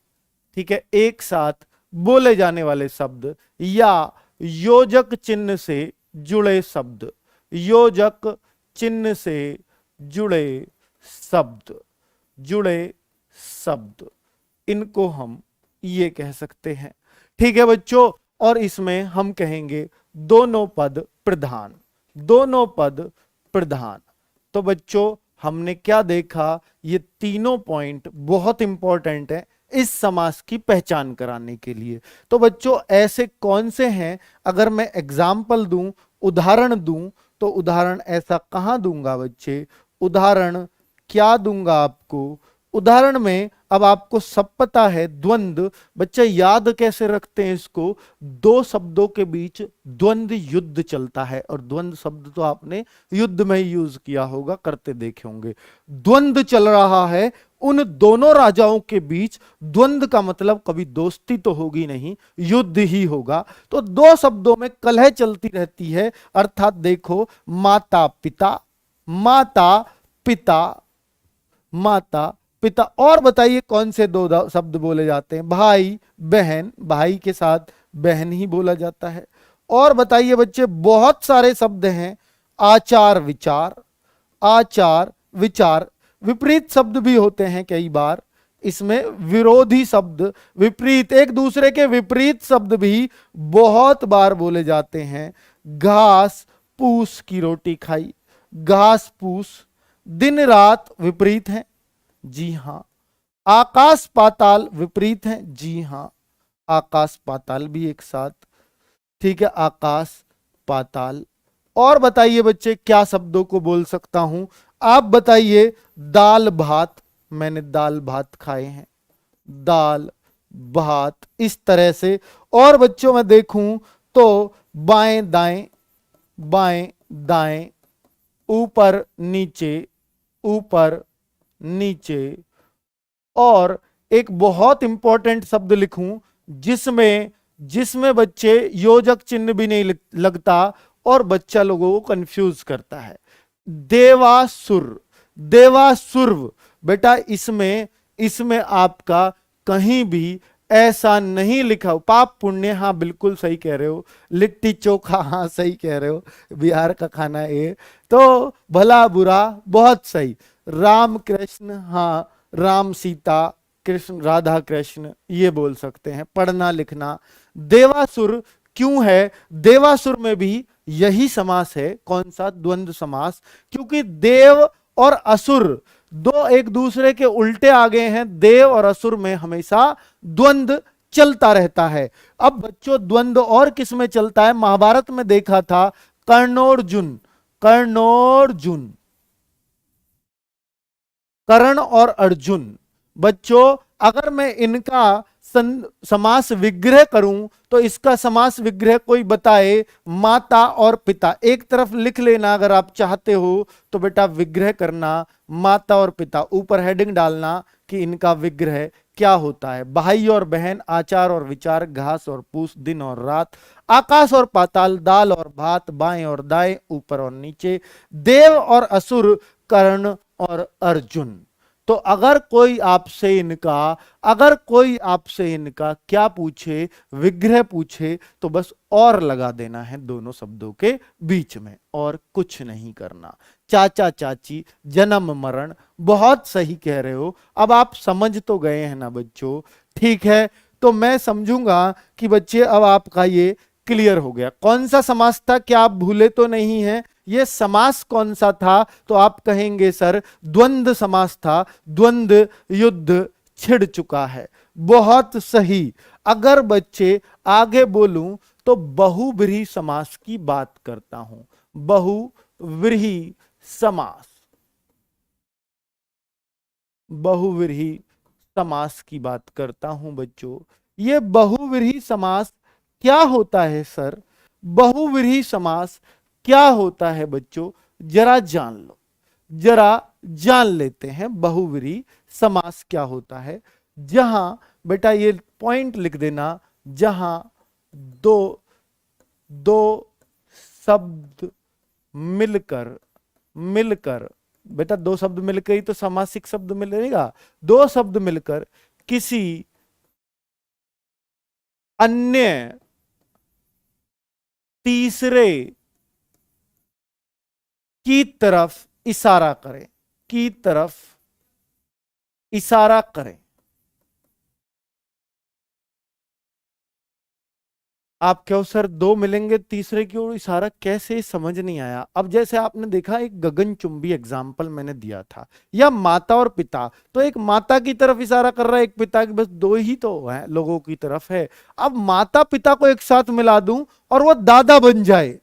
ठीक है, एक साथ बोले जाने वाले शब्द या योजक चिन्ह से जुड़े शब्द, योजक चिन्ह से जुड़े शब्द, जुड़े शब्द, इनको हम ये कह सकते हैं। ठीक है बच्चों, और इसमें हम कहेंगे दोनों पद प्रधान, दोनों पद प्रधान। तो बच्चों हमने क्या देखा? ये तीनों पॉइंट बहुत इंपॉर्टेंट है इस समास की पहचान कराने के लिए। तो बच्चों ऐसे कौन से हैं, अगर मैं एग्जाम्पल दूं, उदाहरण दूं, तो उदाहरण ऐसा कहां दूंगा बच्चे? उदाहरण क्या दूंगा आपको? उदाहरण में अब आपको सब पता है द्वंद्व, बच्चे याद कैसे रखते हैं इसको? दो शब्दों के बीच द्वंद्व युद्ध चलता है, और द्वंद्व शब्द तो आपने युद्ध में ही यूज किया होगा, करते देखे होंगे। द्वंद्व चल रहा है उन दोनों राजाओं के बीच। द्वंद्व का मतलब कभी दोस्ती तो होगी नहीं, युद्ध ही होगा। तो दो शब्दों में कलह चलती रहती है, अर्थात देखो माता पिता, माता पिता, माता पिता। और बताइए कौन से दो शब्द बोले जाते हैं? भाई बहन, भाई के साथ बहन ही बोला जाता है। और बताइए बच्चे, बहुत सारे शब्द हैं, आचार विचार, आचार विचार। विपरीत शब्द भी होते हैं कई बार इसमें, विरोधी शब्द, विपरीत, एक दूसरे के विपरीत शब्द भी बहुत बार बोले जाते हैं। घास पूस की रोटी खाई, घास पूस, दिन रात विपरीत है, जी हां। आकाश पाताल विपरीत है, जी हां, आकाश पाताल भी एक साथ। ठीक है, आकाश पाताल। और बताइए बच्चे क्या शब्दों को बोल सकता हूं? आप बताइए, दाल भात, मैंने दाल भात खाए हैं, दाल भात, इस तरह से। और बच्चों मैं देखूं तो बाएं दाएं, बाएं दाएं, ऊपर नीचे, ऊपर नीचे। और एक बहुत इंपॉर्टेंट शब्द लिखूं जिसमें जिसमें बच्चे योजक चिन्ह भी नहीं लगता और बच्चा लोगों को कंफ्यूज करता है, देवासुर, देवासुर्व। बेटा इसमें इसमें आपका कहीं भी ऐसा नहीं लिखा हो। पाप पुण्य, हाँ बिल्कुल सही कह रहे हो। लिट्टी चोखा, हाँ सही कह रहे हो, बिहार का खाना है। तो भला बुरा, बहुत सही। राम कृष्ण, हाँ राम सीता, कृष्ण राधा कृष्ण, ये बोल सकते हैं। पढ़ना लिखना। देवासुर क्यों है? देवासुर में भी यही समास है। कौन सा? द्वंद्व समास। क्योंकि देव और असुर दो एक दूसरे के उल्टे आ गए हैं। देव और असुर में हमेशा द्वंद्व चलता रहता है। अब बच्चों द्वंद्व और किस में चलता है? महाभारत में देखा था, कर्णोर्जुन, कर्णोर्जुन, कर्ण और अर्जुन। बच्चों अगर मैं इनका समास विग्रह करूं तो इसका समास विग्रह कोई बताए? माता और पिता। एक तरफ लिख लेना अगर आप चाहते हो तो बेटा विग्रह करना, माता और पिता। ऊपर हेडिंग डालना कि इनका विग्रह क्या होता है। भाई और बहन, आचार और विचार, घास और पूस, दिन और रात, आकाश और पाताल, दाल और भात, बाएं और दाएं, ऊपर और नीचे, देव और असुर, कर्ण और अर्जुन। तो अगर कोई आपसे इनका क्या पूछे? विग्रह पूछे, तो बस और लगा देना है दोनों शब्दों के बीच में, और कुछ नहीं करना। चाचा चाची, जन्म मरण, बहुत सही कह रहे हो। अब आप समझ तो गए हैं ना बच्चों? ठीक है, तो मैं समझूंगा कि बच्चे अब आपका ये क्लियर हो गया। कौन सा समास था, क्या आप भूले तो नहीं है? ये समास कौन सा था? तो आप कहेंगे सर द्वंद्व समास था, द्वंद्व युद्ध छिड़ चुका है। बहुत सही। अगर बच्चे आगे बोलूं तो बहुव्रीहि समास की बात करता हूं। बहुव्रीहि समास, बहुव्रीहि समास की बात करता हूं बच्चों। ये बहुव्रीहि समास क्या होता है सर? बहुव्रीहि समास क्या होता है बच्चों, जरा जान लो, जरा जान लेते हैं बहुव्रीहि समास क्या होता है। जहां बेटा ये पॉइंट लिख देना, जहां दो दो शब्द मिलकर मिलकर बेटा दो शब्द मिलकर ही तो सामासिक शब्द मिलेगा। दो शब्द मिलकर किसी अन्य तीसरे की तरफ इशारा करें, की तरफ इशारा करें। आप क्यों सर दो मिलेंगे तीसरे की ओर इशारा, कैसे, समझ नहीं आया। अब जैसे आपने देखा एक गगनचुंबी एग्जाम्पल मैंने दिया था, या माता और पिता, तो एक माता की तरफ इशारा कर रहा है, एक पिता की, बस दो ही तो है लोगों की तरफ है। अब माता पिता को एक साथ मिला दूं और वो दादा बन जाए,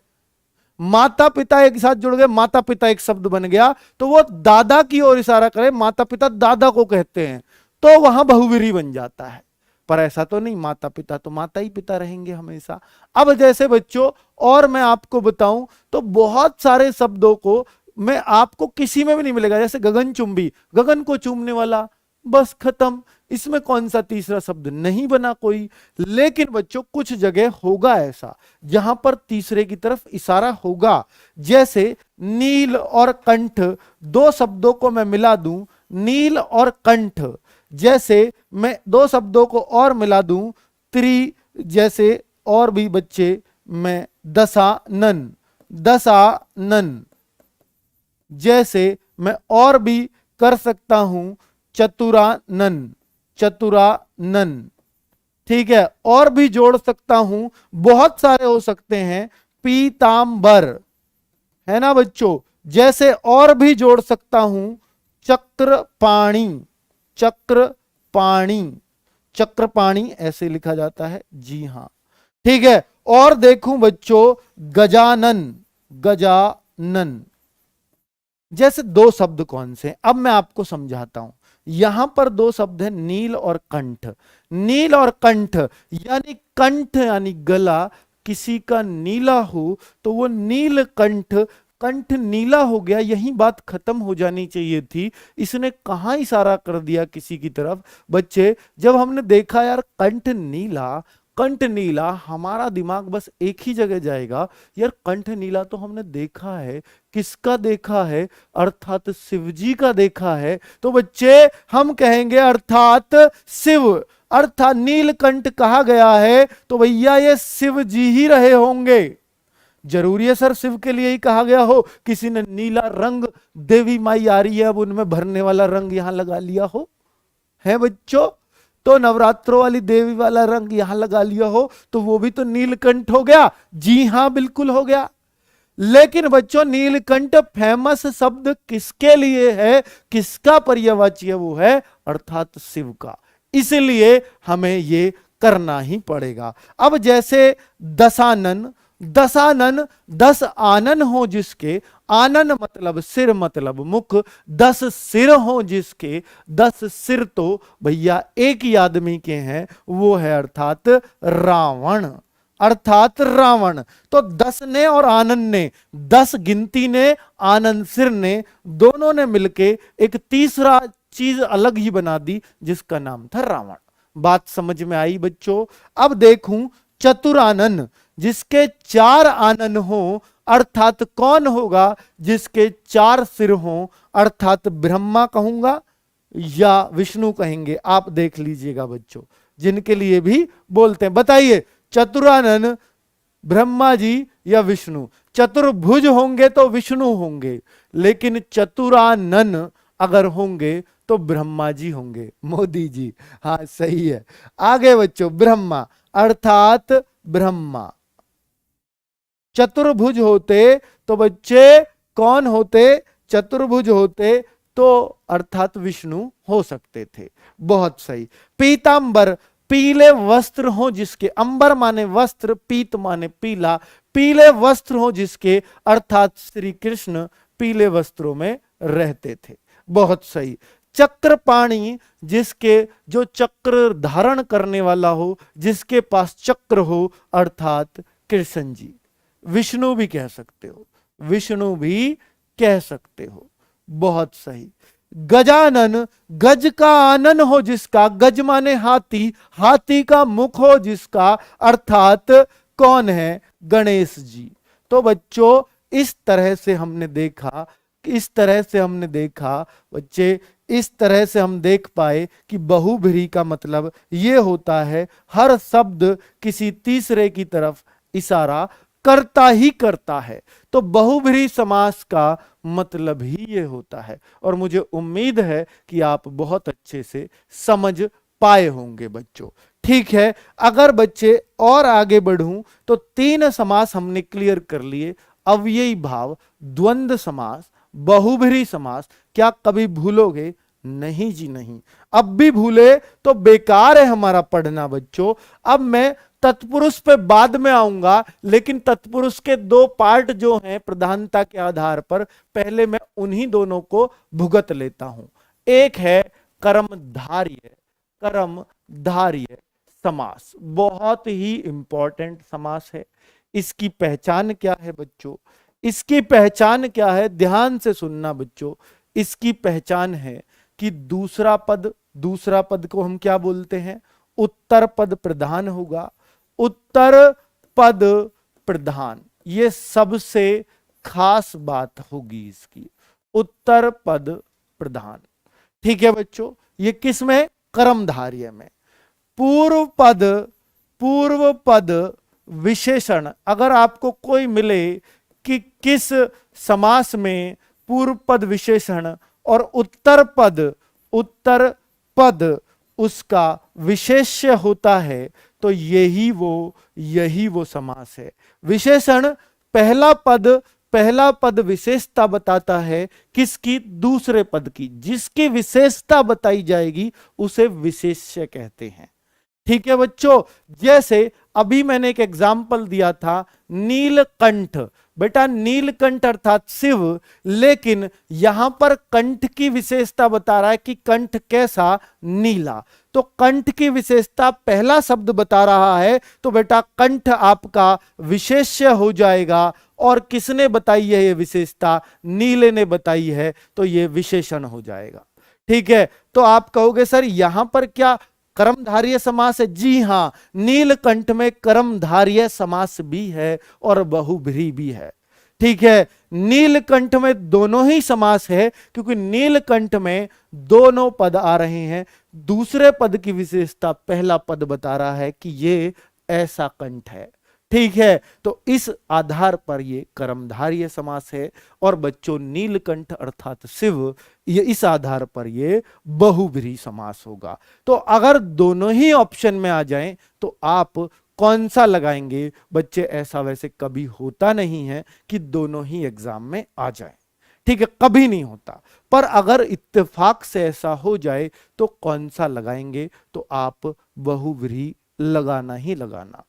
माता पिता एक साथ जुड़ गए, माता पिता एक शब्द बन गया, तो वो दादा की ओर इशारा करे, माता पिता दादा को कहते हैं, तो वहां बहुव्रीहि बन जाता है। पर ऐसा तो नहीं, माता पिता तो माता ही पिता रहेंगे हमेशा। अब जैसे बच्चों और मैं आपको बताऊं तो बहुत सारे शब्दों को मैं आपको किसी में भी नहीं मिलेगा, जैसे गगनचुंबी, गगन को चूमने वाला, बस खत्म, इसमें कौन सा तीसरा शब्द नहीं बना कोई। लेकिन बच्चों कुछ जगह होगा ऐसा जहां पर तीसरे की तरफ इशारा होगा, जैसे नील और कंठ, दो शब्दों को मैं मिला दूं, नील और कंठ, जैसे मैं दो शब्दों को और मिला दूं, त्रि, जैसे और भी बच्चे मैं दशानन, दशानन, जैसे मैं और भी कर सकता हूं चतुरानन, चतुरानन, ठीक है, और भी जोड़ सकता हूं, बहुत सारे हो सकते हैं, पीतांबर, है ना बच्चों, जैसे और भी जोड़ सकता हूं चक्रपाणी, चक्रपाणी, चक्रपाणी ऐसे लिखा जाता है, जी हां, ठीक है। और देखूं बच्चों गजानन, गजानन, जैसे दो शब्द कौन से, अब मैं आपको समझाता हूं। यहां पर दो शब्द है नील और कंठ, नील और कंठ, यानी कंठ यानी गला किसी का नीला हो तो वो नील कंठ, कंठ नीला हो गया, यही बात खत्म हो जानी चाहिए थी। इसने कहां इशारा कर दिया किसी की तरफ। बच्चे जब हमने देखा यार कंठ नीला, कंठ नीला, हमारा दिमाग बस एक ही जगह जाएगा, यार कंठ नीला तो हमने देखा है, किसका देखा है, अर्थात शिव जी का देखा है। तो बच्चे हम कहेंगे अर्थात शिव, अर्थात नीलकंठ कहा गया है, तो भैया ये शिव जी ही रहे होंगे। जरूरी है सर शिव के लिए ही कहा गया हो, किसी ने नीला रंग, देवी माई आ रही है अब उनमें भरने वाला रंग यहां लगा लिया हो, है बच्चों, तो नवरात्रों वाली देवी वाला रंग यहां लगा लिया हो, तो वो भी तो नीलकंठ हो गया। जी हां बिल्कुल हो गया। लेकिन बच्चों नीलकंठ फेमस शब्द किसके लिए है, किसका पर्यायवाची है, वो है अर्थात शिव का, इसलिए हमें ये करना ही पड़ेगा। अब जैसे दशानन, दशानन, 10 आनन हो जिसके, आनन मतलब सिर मतलब मुख, 10 सिर हो जिसके, 10 सिर तो भैया एक ही आदमी के हैं, वो है अर्थात रावण, अर्थात रावण। तो 10 ने और आनंद ने, 10 गिनती ने, आनंद सिर ने, दोनों ने मिलके एक तीसरा चीज अलग ही बना दी जिसका नाम था रावण। बात समझ में आई बच्चों। अब देखूं चतुरानन, जिसके 4 आनन हो, अर्थात कौन होगा, जिसके 4 सिर हो, अर्थात ब्रह्मा कहूंगा या विष्णु कहेंगे, आप देख लीजिएगा बच्चों, जिनके लिए भी बोलते हैं। बताइए चतुरानन ब्रह्मा जी या विष्णु, चतुर्भुज होंगे तो विष्णु होंगे, लेकिन चतुरानन अगर होंगे तो ब्रह्मा जी होंगे, मोदी जी, हाँ सही है। आगे बच्चों ब्रह्मा अर्थात ब्रह्मा, चतुर्भुज होते तो बच्चे कौन होते, चतुर्भुज होते तो अर्थात विष्णु हो सकते थे, बहुत सही। पीतांबर, पीले वस्त्र हो जिसके, अंबर माने वस्त्र, पीत माने पीला, पीले वस्त्र हो जिसके, अर्थात श्री कृष्ण पीले वस्त्रों में रहते थे, बहुत सही। चक्रपाणी, जिसके, जो चक्र धारण करने वाला हो, जिसके पास चक्र हो, अर्थात कृष्ण जी, विष्णु भी कह सकते हो, विष्णु भी कह सकते हो। बहुत सही। गजानन, गज का आनन हो जिसका, गज माने हाथी, हाथी का मुख हो जिसका, अर्थात कौन है? गणेश जी। तो बच्चों इस तरह से हमने देखा, इस तरह से हमने देखा बच्चे, इस तरह से हम देख पाए कि बहुब्रीहि का मतलब यह होता है हर शब्द किसी तीसरे की तरफ इशारा करता ही करता है। तो बहुब्रीहि समास का मतलब ही ये होता है, और मुझे उम्मीद है कि आप बहुत अच्छे से समझ पाए होंगे बच्चों। ठीक है, अगर बच्चे और आगे बढ़ूं तो 3 समास हमने क्लियर कर लिए, अव्ययी भाव, द्वंद्व समास, बहुब्रीहि समास। क्या कभी भूलोगे? नहीं जी नहीं। अब भी भूले तो बेकार है हमारा पढ़ना बच्चों। अब मैं तत्पुरुष पे बाद में आऊंगा, लेकिन तत्पुरुष के 2 पार्ट जो हैं प्रधानता के आधार पर, पहले मैं उन्हीं दोनों को भुगत लेता हूं। एक है कर्मधार्य, कर्मधार्य समास, बहुत ही इंपॉर्टेंट समास है। इसकी पहचान क्या है बच्चों? इसकी पहचान क्या है? ध्यान से सुनना बच्चों। इसकी पहचान है कि दूसरा पद, दूसरा पद को हम क्या बोलते हैं? उत्तर पद प्रधान होगा। उत्तर पद प्रधान, ये सबसे खास बात होगी इसकी, उत्तर पद प्रधान। ठीक है बच्चों, ये किस में? कर्मधार्य में। पूर्व पद, पूर्व पद विशेषण, अगर आपको कोई मिले कि किस समास में पूर्व पद विशेषण और उत्तर पद, उत्तर पद उसका विशेष्य होता है, तो यही वो समास है। विशेषण, पहला पद, पहला पद विशेषता बताता है किसकी? दूसरे पद की। जिसकी विशेषता बताई जाएगी उसे विशेष्य कहते हैं। ठीक है बच्चों, जैसे अभी मैंने एक एग्जाम्पल दिया था नीलकंठ। बेटा नीलकंठ अर्थात शिव, लेकिन यहां पर कंठ की विशेषता बता रहा है कि कंठ कैसा? नीला। तो कंठ की विशेषता पहला शब्द बता रहा है, तो बेटा कंठ आपका विशेष्य हो जाएगा। और किसने बताई है ये विशेषता? नीले ने बताई है, तो ये विशेषण हो जाएगा। ठीक है, तो आप कहोगे सर यहां पर क्या कर्मधारय समास है? जी हां, नीलकंठ में कर्मधारय समास भी है और बहुब्रीहि भी है। ठीक है, नीलकंठ में दोनों ही समास है, क्योंकि नीलकंठ में दोनों पद आ रहे हैं। दूसरे पद की विशेषता पहला पद बता रहा है कि ये ऐसा कंठ है। ठीक है, तो इस आधार पर ये कर्मधारय समास है। और बच्चों नीलकंठ अर्थात शिव, ये इस आधार पर ये बहुब्रीहि समास होगा। तो अगर दोनों ही ऑप्शन में आ जाएं तो आप कौन सा लगाएंगे? बच्चे ऐसा वैसे कभी होता नहीं है कि दोनों ही एग्जाम में आ जाए। ठीक है, कभी नहीं होता। पर अगर इत्तेफाक से ऐसा हो जाए तो कौन सा लगाएंगे? तो आप बहुब्रीहि लगाना ही लगाना,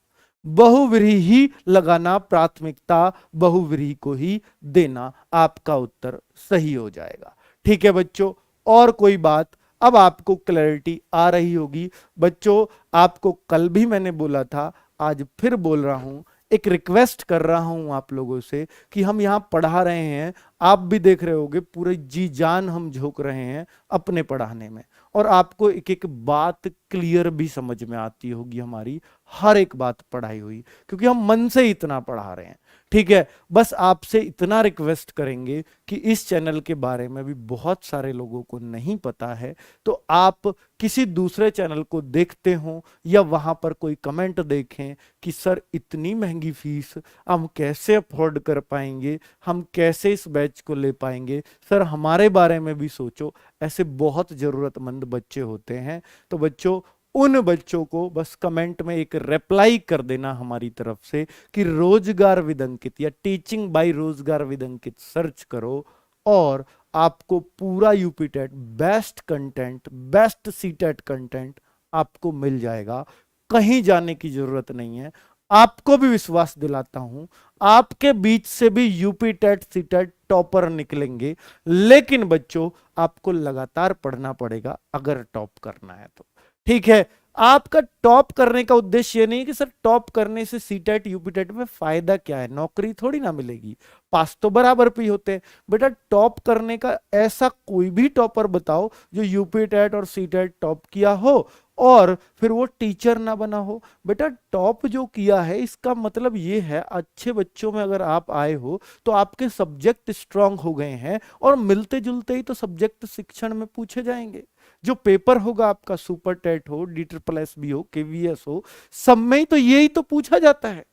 बहुब्रीहि ही लगाना, प्राथमिकता बहुब्रीहि को ही देना, आपका उत्तर सही हो जाएगा। ठीक है बच्चों, और कोई बात? अब आपको क्लैरिटी आ रही होगी बच्चों। आपको कल भी मैंने बोला था, आज फिर बोल रहा हूं, एक रिक्वेस्ट कर रहा हूं आप लोगों से कि हम यहां पढ़ा रहे हैं, आप भी देख रहे होगे, पूरे जी जान हम झोंक रहे हैं अपने पढ़ाने में, और आपको एक एक बात क्लियर भी समझ में आती होगी, हमारी हर एक बात पढ़ाई हुई, क्योंकि हम मन से इतना पढ़ा रहे हैं। ठीक है, बस आपसे इतना रिक्वेस्ट करेंगे कि इस चैनल के बारे में भी बहुत सारे लोगों को नहीं पता है, तो आप किसी दूसरे चैनल को देखते हो या वहां पर कोई कमेंट देखें कि सर इतनी महंगी फीस हम कैसे अफोर्ड कर पाएंगे, हम कैसे इस बैच को ले पाएंगे, सर हमारे बारे में भी सोचो। ऐसे बहुत जरूरतमंद बच्चे होते हैं। तो बच्चों, उन बच्चों को बस कमेंट में एक रिप्लाई कर देना हमारी तरफ से कि रोजगार विद अंकित या टीचिंग बाय रोजगार विद अंकित सर्च करो, और आपको पूरा UP TET best content, best CTET content आपको मिल जाएगा। कहीं जाने की जरूरत नहीं है। आपको भी विश्वास दिलाता हूं, आपके बीच से भी यूपी टेट सीटेट टॉपर निकलेंगे, लेकिन बच्चों आपको लगातार पढ़ना पड़ेगा अगर टॉप करना है तो। ठीक है, आपका टॉप करने का उद्देश्य ये नहीं है कि सर टॉप करने से सीटेट यूपीटेट में फायदा क्या है, नौकरी थोड़ी ना मिलेगी, पास तो बराबर पे ही होते हैं। बेटा टॉप करने का ऐसा कोई भी टॉपर बताओ जो यूपीटेट और सीटेट टॉप किया हो और फिर वो टीचर ना बना हो। बेटा टॉप जो किया है इसका मतलब ये है अच्छे बच्चों में अगर आप आए हो तो आपके सब्जेक्ट स्ट्रांग हो गए हैं और मिलते जुलते ही तो सब्जेक्ट शिक्षण में पूछे जाएंगे। जो पेपर होगा आपका सुपर टेट हो, डी ट्रिपल एस बी हो, केवीएस हो, सब में ही तो यही तो पूछा जाता है।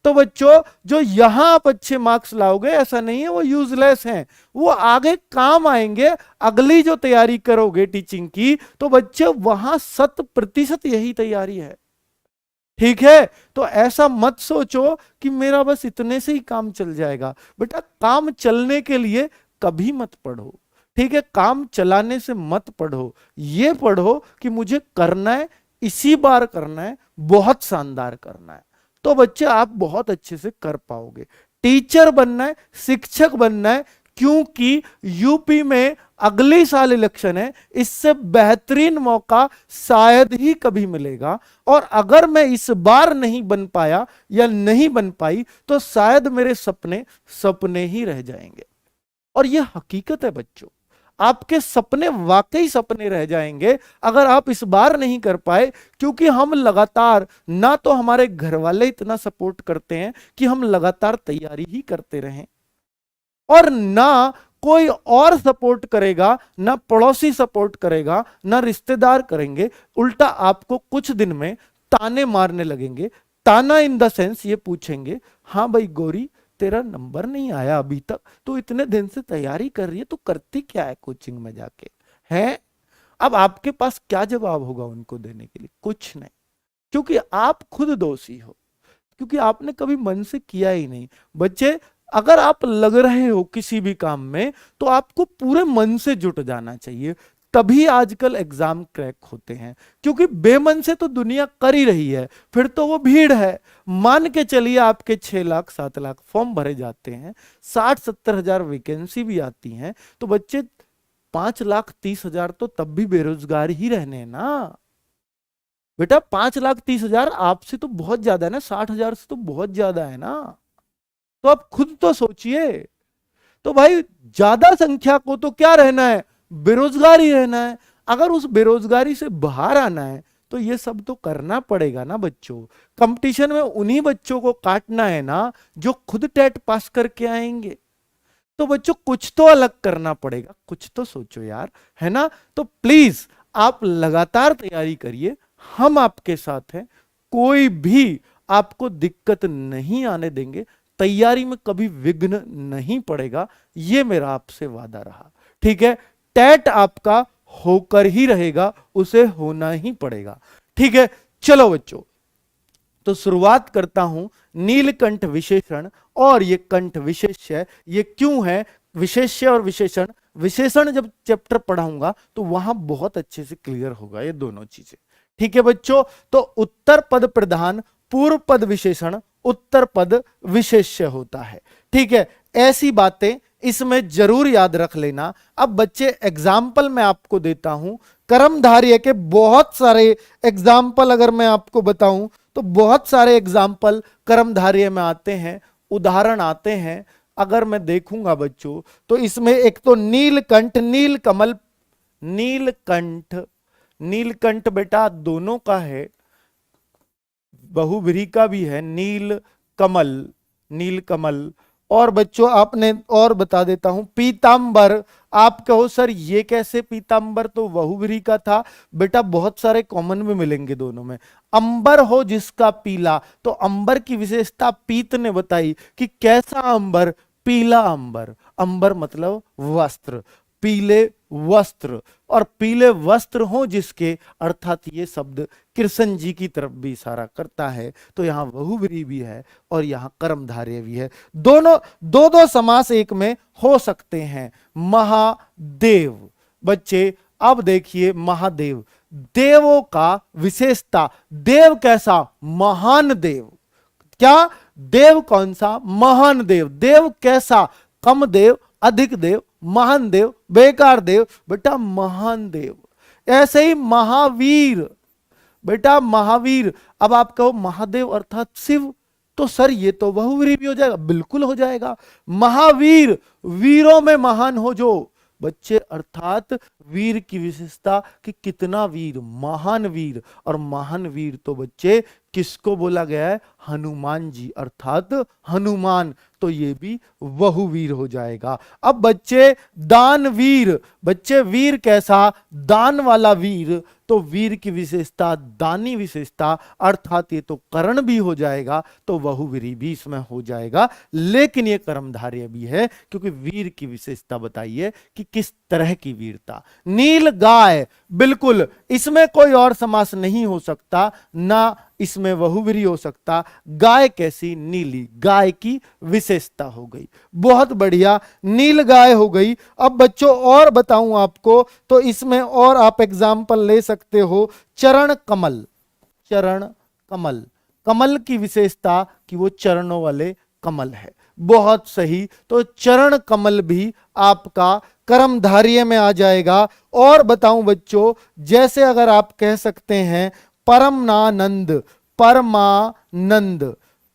तो बच्चों जो यहां आप अच्छे मार्क्स लाओगे ऐसा नहीं है वो यूजलेस हैं, वो आगे काम आएंगे। अगली जो तैयारी करोगे टीचिंग की तो बच्चे वहां 100% यही तैयारी है। ठीक है, तो ऐसा मत सोचो कि मेरा बस इतने से ही काम चल जाएगा। बेटा काम चलने के लिए कभी मत पढ़ो, ठीक है, काम चलाने से मत पढ़ो, ये पढ़ो कि मुझे करना है, इसी बार करना है, बहुत शानदार करना है, तो बच्चे आप बहुत अच्छे से कर पाओगे। टीचर बनना है, शिक्षक बनना है, क्योंकि यूपी में अगले साल इलेक्शन है, इससे बेहतरीन मौका शायद ही कभी मिलेगा। और अगर मैं इस बार नहीं बन पाया या नहीं बन पाई तो शायद मेरे सपने सपने ही रह जाएंगे। और यह हकीकत है बच्चों, आपके सपने वाकई सपने रह जाएंगे अगर आप इस बार नहीं कर पाए, क्योंकि हम लगातार, ना तो हमारे घर वाले इतना सपोर्ट करते हैं कि हम लगातार तैयारी ही करते रहें, और ना कोई और सपोर्ट करेगा, ना पड़ोसी सपोर्ट करेगा, ना रिश्तेदार करेंगे। उल्टा आपको कुछ दिन में ताने मारने लगेंगे। ताना इन द सेंस ये पूछेंगे, हाँ भाई गौरी तेरा नंबर नहीं आया अभी तक, तो इतने दिन से तैयारी कर रही है, तो करती क्या है कोचिंग में जाके, है? अब आपके पास क्या जवाब होगा उनको देने के लिए? कुछ नहीं, क्योंकि आप खुद दोषी हो, क्योंकि आपने कभी मन से किया ही नहीं। बच्चे अगर आप लग रहे हो किसी भी काम में तो आपको पूरे मन से जुट जाना चाहिए, तभी आजकल एग्जाम क्रैक होते हैं। क्योंकि बेमन से तो दुनिया कर ही रही है, फिर तो वो भीड़ है। मान के चलिए आपके 6 लाख 7 लाख फॉर्म भरे जाते हैं, 60-70 हजार वैकेंसी भी आती हैं, तो बच्चे 5,30,000 तो तब भी बेरोजगार ही रहने हैं ना। बेटा 5,30,000 आपसे तो बहुत ज्यादा है ना, 60,000 से तो बहुत ज्यादा है ना। तो आप खुद तो सोचिए। तो भाई ज्यादा संख्या को तो क्या रहना है, बेरोजगार ही रहना है। अगर उस बेरोजगारी से बाहर आना है तो ये सब तो करना पड़ेगा ना बच्चों। कंपटीशन में उन्हीं बच्चों को काटना है ना जो खुद टेट पास करके आएंगे। तो बच्चों कुछ तो अलग करना पड़ेगा, कुछ तो सोचो यार, है ना। तो प्लीज आप लगातार तैयारी करिए, हम आपके साथ हैं, कोई भी आपको दिक्कत नहीं आने देंगे, तैयारी में कभी विघ्न नहीं पड़ेगा, ये मेरा आपसे वादा रहा। ठीक है, टेट आपका होकर ही रहेगा, उसे होना ही पड़ेगा। ठीक है, चलो बच्चों, तो शुरुआत करता हूं नीलकंठ विशेषण। और ये कंठ विशेष्य ये क्यों है, विशेष्य और विशेषण, विशेषण जब चैप्टर पढ़ाऊंगा तो वहां बहुत अच्छे से क्लियर होगा ये दोनों चीजें। ठीक है बच्चों, तो उत्तर पद प्रधान, पूर्व पद विशेषण, उत्तर पद विशेष्य होता है। ठीक है, ऐसी बातें इसमें जरूर याद रख लेना। अब बच्चे एग्जाम्पल मैं आपको देता हूं, कर्मधारय के बहुत सारे एग्जाम्पल अगर मैं आपको बताऊं तो बहुत सारे एग्जाम्पल कर्मधारय में आते हैं, उदाहरण आते हैं। अगर मैं देखूंगा बच्चों तो इसमें एक तो नीलकंठ, नीलकमल, नीलकंठ, नीलकंठ बेटा दोनों का है, बहुव्रीहि का भी है, नील कमल, नील कमल। और बच्चों आपने और बता देता हूं पीतांबर। आप कहो सर ये कैसे पीतांबर, तो बहुव्रीहि का था बेटा, बहुत सारे कॉमन भी मिलेंगे दोनों में। अंबर हो जिसका पीला, तो अंबर की विशेषता पीत ने बताई कि कैसा अंबर, पीला अंबर। अंबर मतलब वस्त्र, पीले वस्त्र, और पीले वस्त्र हो जिसके, अर्थात ये शब्द कृष्ण जी की तरफ भी इशारा करता है। तो यहां बहुव्रीहि भी है और यहां कर्मधारय भी है, दोनों दो दो समास एक में हो सकते हैं। महादेव, बच्चे अब देखिए महादेव, देवों का विशेषता, देव कैसा, महान देव। क्या देव कौन सा, महान देव। देव कैसा, कम देव, अधिक देव, महान देव, बेकार देव, बेटा महान देव। ऐसे ही महावीर, बेटा महावीर, अब आप कहो महादेव अर्थात शिव, तो सर ये तो बहुवीर भी हो जाएगा, बिल्कुल हो जाएगा। महावीर, वीरों में महान हो जो बच्चे, अर्थात वीर की विशेषता कि कितना वीर, महान वीर। और महान वीर तो बच्चे किसको बोला गया है? हनुमान जी, अर्थात हनुमान, तो ये भी बहुवीर हो जाएगा। अब बच्चे दानवीर, बच्चे वीर कैसा? दान वाला वीर, तो वीर की विशेषता दानी विशेषता, अर्थात ये तो कर्ण भी हो जाएगा, तो बहुवीरी भी इसमें हो जाएगा। लेकिन ये कर्मधारय भी है, क्योंकि वीर की विशेषता बताइए कि किस तरह की वीरता। नील गाय, बिल्कुल इसमें कोई और समास नहीं हो सकता, ना इसमें बहुवीरी हो सकता। गाय कैसी? नीली, गाय की विशेषता हो गई। बहुत बढ़िया, नील गाय हो गई। अब बच्चों और बताऊं आपको, तो इसमें और आप एग्जाम्पल ले सकते हो। चरण कमल, चरण कमल, कमल की विशेषता कि वो चरणों वाले कमल है। बहुत सही, तो चरण कमल भी आपका कर्मधारय में आ जाएगा। और बताऊं बच्चों, जैसे अगर आप कह सकते हैं परमानंद, परमानंद,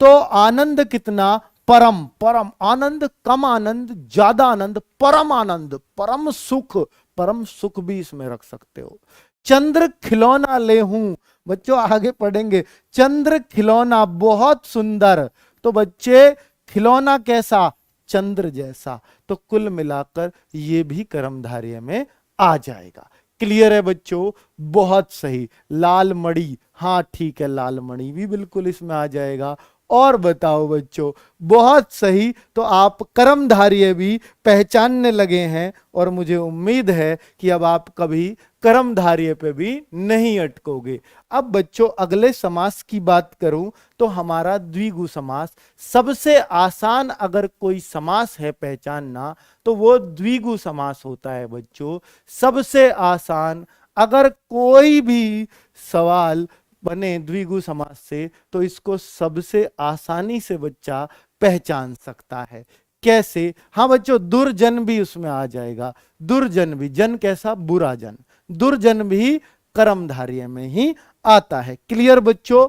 तो आनंद कितना? परम, परम आनंद, कम आनंद, ज्यादा आनंद, परम आनंद, परम सुख, परम सुख भी इसमें रख सकते हो। चंद्र खिलौना ले हूं, बच्चों आगे पढ़ेंगे। चंद्र खिलौना, बहुत सुंदर, तो बच्चे खिलौना कैसा? चंद्र जैसा। तो कुल मिलाकर ये भी कर्मधारय में आ जाएगा। क्लियर है बच्चों? बहुत सही। लाल मणि, हाँ ठीक है, लाल मणि भी बिल्कुल इसमें आ जाएगा। और बताओ बच्चों, बहुत सही, तो आप कर्मधारय भी पहचानने लगे हैं, और मुझे उम्मीद है कि अब आप कभी कर्मधारय पे भी नहीं अटकोगे। अब बच्चों अगले समास की बात करूं तो हमारा द्विगु समास, सबसे आसान अगर कोई समास है पहचानना तो वो द्विगु समास होता है बच्चों। सबसे आसान अगर कोई भी सवाल बने द्विगु समास से, तो इसको सबसे आसानी से बच्चा पहचान सकता है। कैसे? हाँ बच्चों, दुर्जन भी उसमें आ जाएगा। दुर्जन भी, जन कैसा? बुरा जन, दुर्जन भी कर्मधारय में ही आता है। क्लियर बच्चों?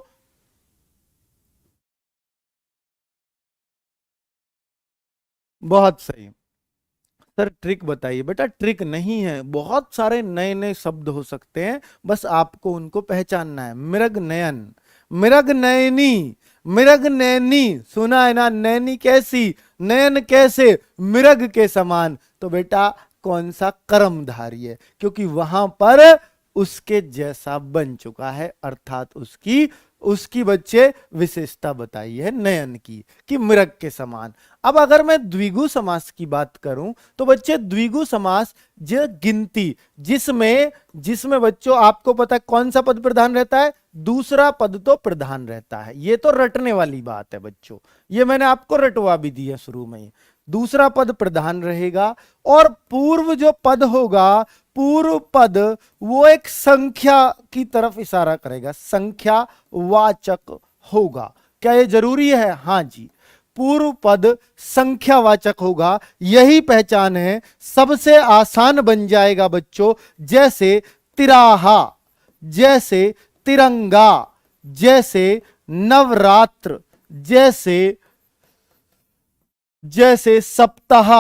बहुत सही। सर ट्रिक बताइए। बेटा ट्रिक नहीं है, बहुत सारे नए नए शब्द हो सकते हैं, बस आपको उनको पहचानना है। मृग नयन, मृग नयनी, मृग नैनी, सुना है ना? नैनी कैसी? नयन कैसे? मृग के समान। तो बेटा कौन सा? कर्मधारय है, क्योंकि वहां पर उसके जैसा बन चुका है, अर्थात उसकी उसकी बच्चे विशेषता बताई है नयन की, कि मृग के समान। अब अगर मैं द्विगु समास की बात करूं तो बच्चे द्विगु समास जो गिनती, जिसमें जिसमें बच्चों आपको पता है कौन सा पद प्रधान रहता है? दूसरा पद तो प्रधान रहता है। ये तो रटने वाली बात है बच्चों, ये मैंने आपको रटवा भी दी है शुरू में ही। दूसरा पद प्रधान रहेगा, और पूर्व जो पद होगा, पूर्व पद वो एक संख्या की तरफ इशारा करेगा, संख्या वाचक होगा। क्या ये जरूरी है? हाँ जी, पूर्व पद संख्यावाचक होगा। यही पहचान है, सबसे आसान बन जाएगा बच्चों। जैसे तिराहा, जैसे तिरंगा, जैसे नवरात्र, जैसे जैसे सप्ताह।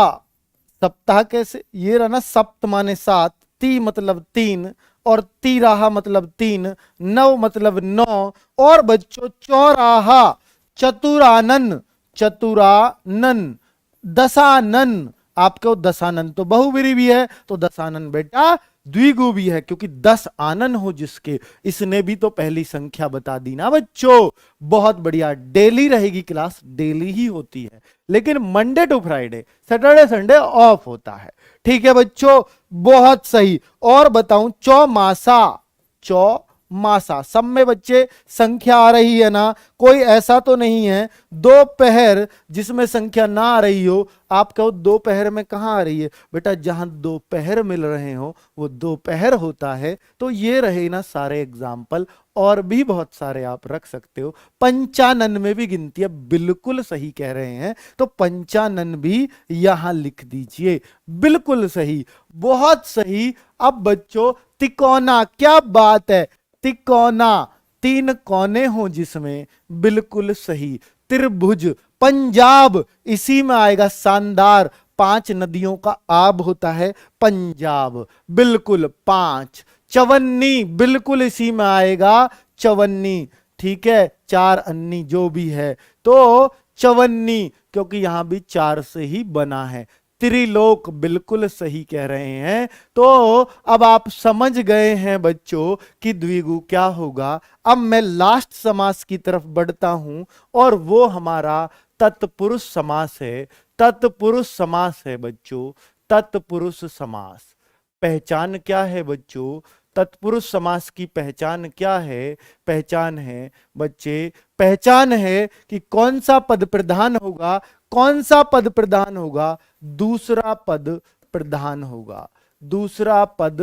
सप्ताह कैसे? ये रहा ना, सप्त माने सात, ती मतलब तीन, और तिराहा मतलब तीन, नव मतलब नौ, और बच्चों चौराहा, चतुरानन, चतुरानन, दशानन। आपको दशानन तो बहुवीरी भी है, तो दशानन बेटा द्विगु भी है, क्योंकि 10 आनन हो जिसके, इसने भी तो पहली संख्या बता दी ना बच्चों। बहुत बढ़िया। डेली रहेगी क्लास, डेली ही होती है, लेकिन Monday to Friday, Saturday Sunday off होता है। ठीक है बच्चों, बहुत सही। और बताऊं, चौमासा, चौमासा, सब में बच्चे संख्या आ रही है ना? कोई ऐसा तो नहीं है दोपहर जिसमें संख्या ना आ रही हो। आप कहो दोपहर में कहां आ रही है? बेटा जहां दोपहर मिल रहे हो वो दोपहर होता है। तो ये रहे ना सारे एग्जाम्पल, और भी बहुत सारे आप रख सकते हो। पंचानन में भी गिनती है, बिल्कुल सही कह रहे हैं, तो पंचानन भी यहां लिख दीजिए, बिल्कुल सही, बहुत सही। अब बच्चों तिकोना, क्या बात है, तिकोना, 3 कोने हों जिसमें, बिल्कुल सही। त्रिभुज, पंजाब, इसी में आएगा। शानदार, 5 नदियों का आब होता है पंजाब, बिल्कुल 5। चवन्नी, बिल्कुल इसी में आएगा, चवन्नी, ठीक है, 4 अन्नी जो भी है, तो चवन्नी, क्योंकि यहां भी 4 से ही बना है। त्रिलोक, बिल्कुल सही कह रहे हैं। तो अब आप समझ गए हैं बच्चों कि द्विगु क्या होगा। अब मैं लास्ट समास की तरफ बढ़ता हूं और वो हमारा तत्पुरुष समास है। तत्पुरुष समास है बच्चों, तत्पुरुष समास। पहचान क्या है बच्चों? तत्पुरुष समास की पहचान क्या है? पहचान है बच्चे, पहचान है कि कौन सा पद प्रधान होगा, कौन सा पद प्रधान होगा, दूसरा पद प्रधान होगा, दूसरा पद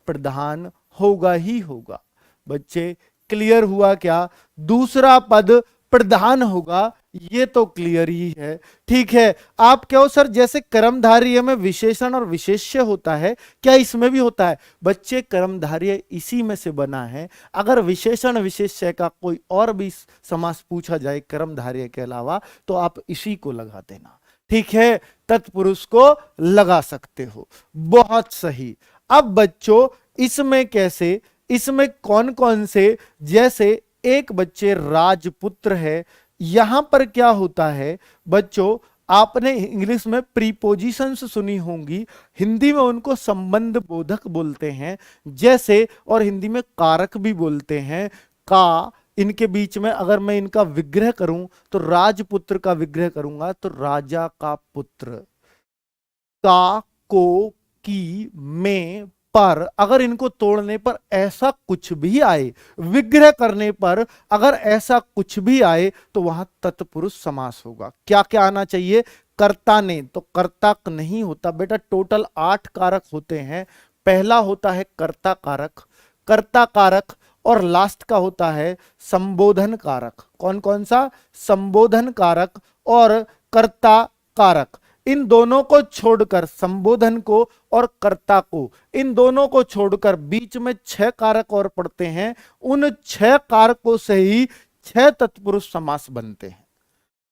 प्रधान होगा ही होगा। बच्चे क्लियर हुआ क्या? दूसरा पद प्रधान होगा, ये तो क्लियर ही है। ठीक है, आप कहो सर जैसे कर्मधारय में विशेषण और विशेष्य होता है, क्या इसमें भी होता है? बच्चे कर्मधारय इसी में से बना है। अगर विशेषण विशेष्य का कोई और भी समास पूछा जाए कर्मधारय के अलावा, तो आप इसी को लगा देना। ठीक है, तत्पुरुष को लगा सकते हो, बहुत सही। अब बच्चों इसमें कैसे, इसमें कौन कौन से, जैसे एक बच्चे राजपुत्र है, यहां पर क्या होता है बच्चों, आपने इंग्लिश में प्रीपोजिशंस सुनी होंगी, हिंदी में उनको संबंध बोधक बोलते हैं जैसे, और हिंदी में कारक भी बोलते हैं। का, इनके बीच में अगर मैं इनका विग्रह करूं तो राजपुत्र का विग्रह करूंगा तो राजा का पुत्र। का, को, की, में, पर, अगर इनको तोड़ने पर ऐसा कुछ भी आए, विग्रह करने पर अगर ऐसा कुछ भी आए, तो वहां तत्पुरुष समास होगा। क्या क्या आना चाहिए? कर्ता ने, तो कर्ता नहीं होता बेटा, टोटल 8 कारक होते हैं। पहला होता है कर्ता कारक, कर्ता कारक, और लास्ट का होता है संबोधन कारक। कौन कौन सा? संबोधन कारक और कर्ता कारक। इन दोनों को छोड़कर, संबोधन को और कर्ता को, इन दोनों को छोड़कर बीच में 6 कारक और पड़ते हैं। उन 6 कारकों से ही 6 तत्पुरुष समास बनते हैं।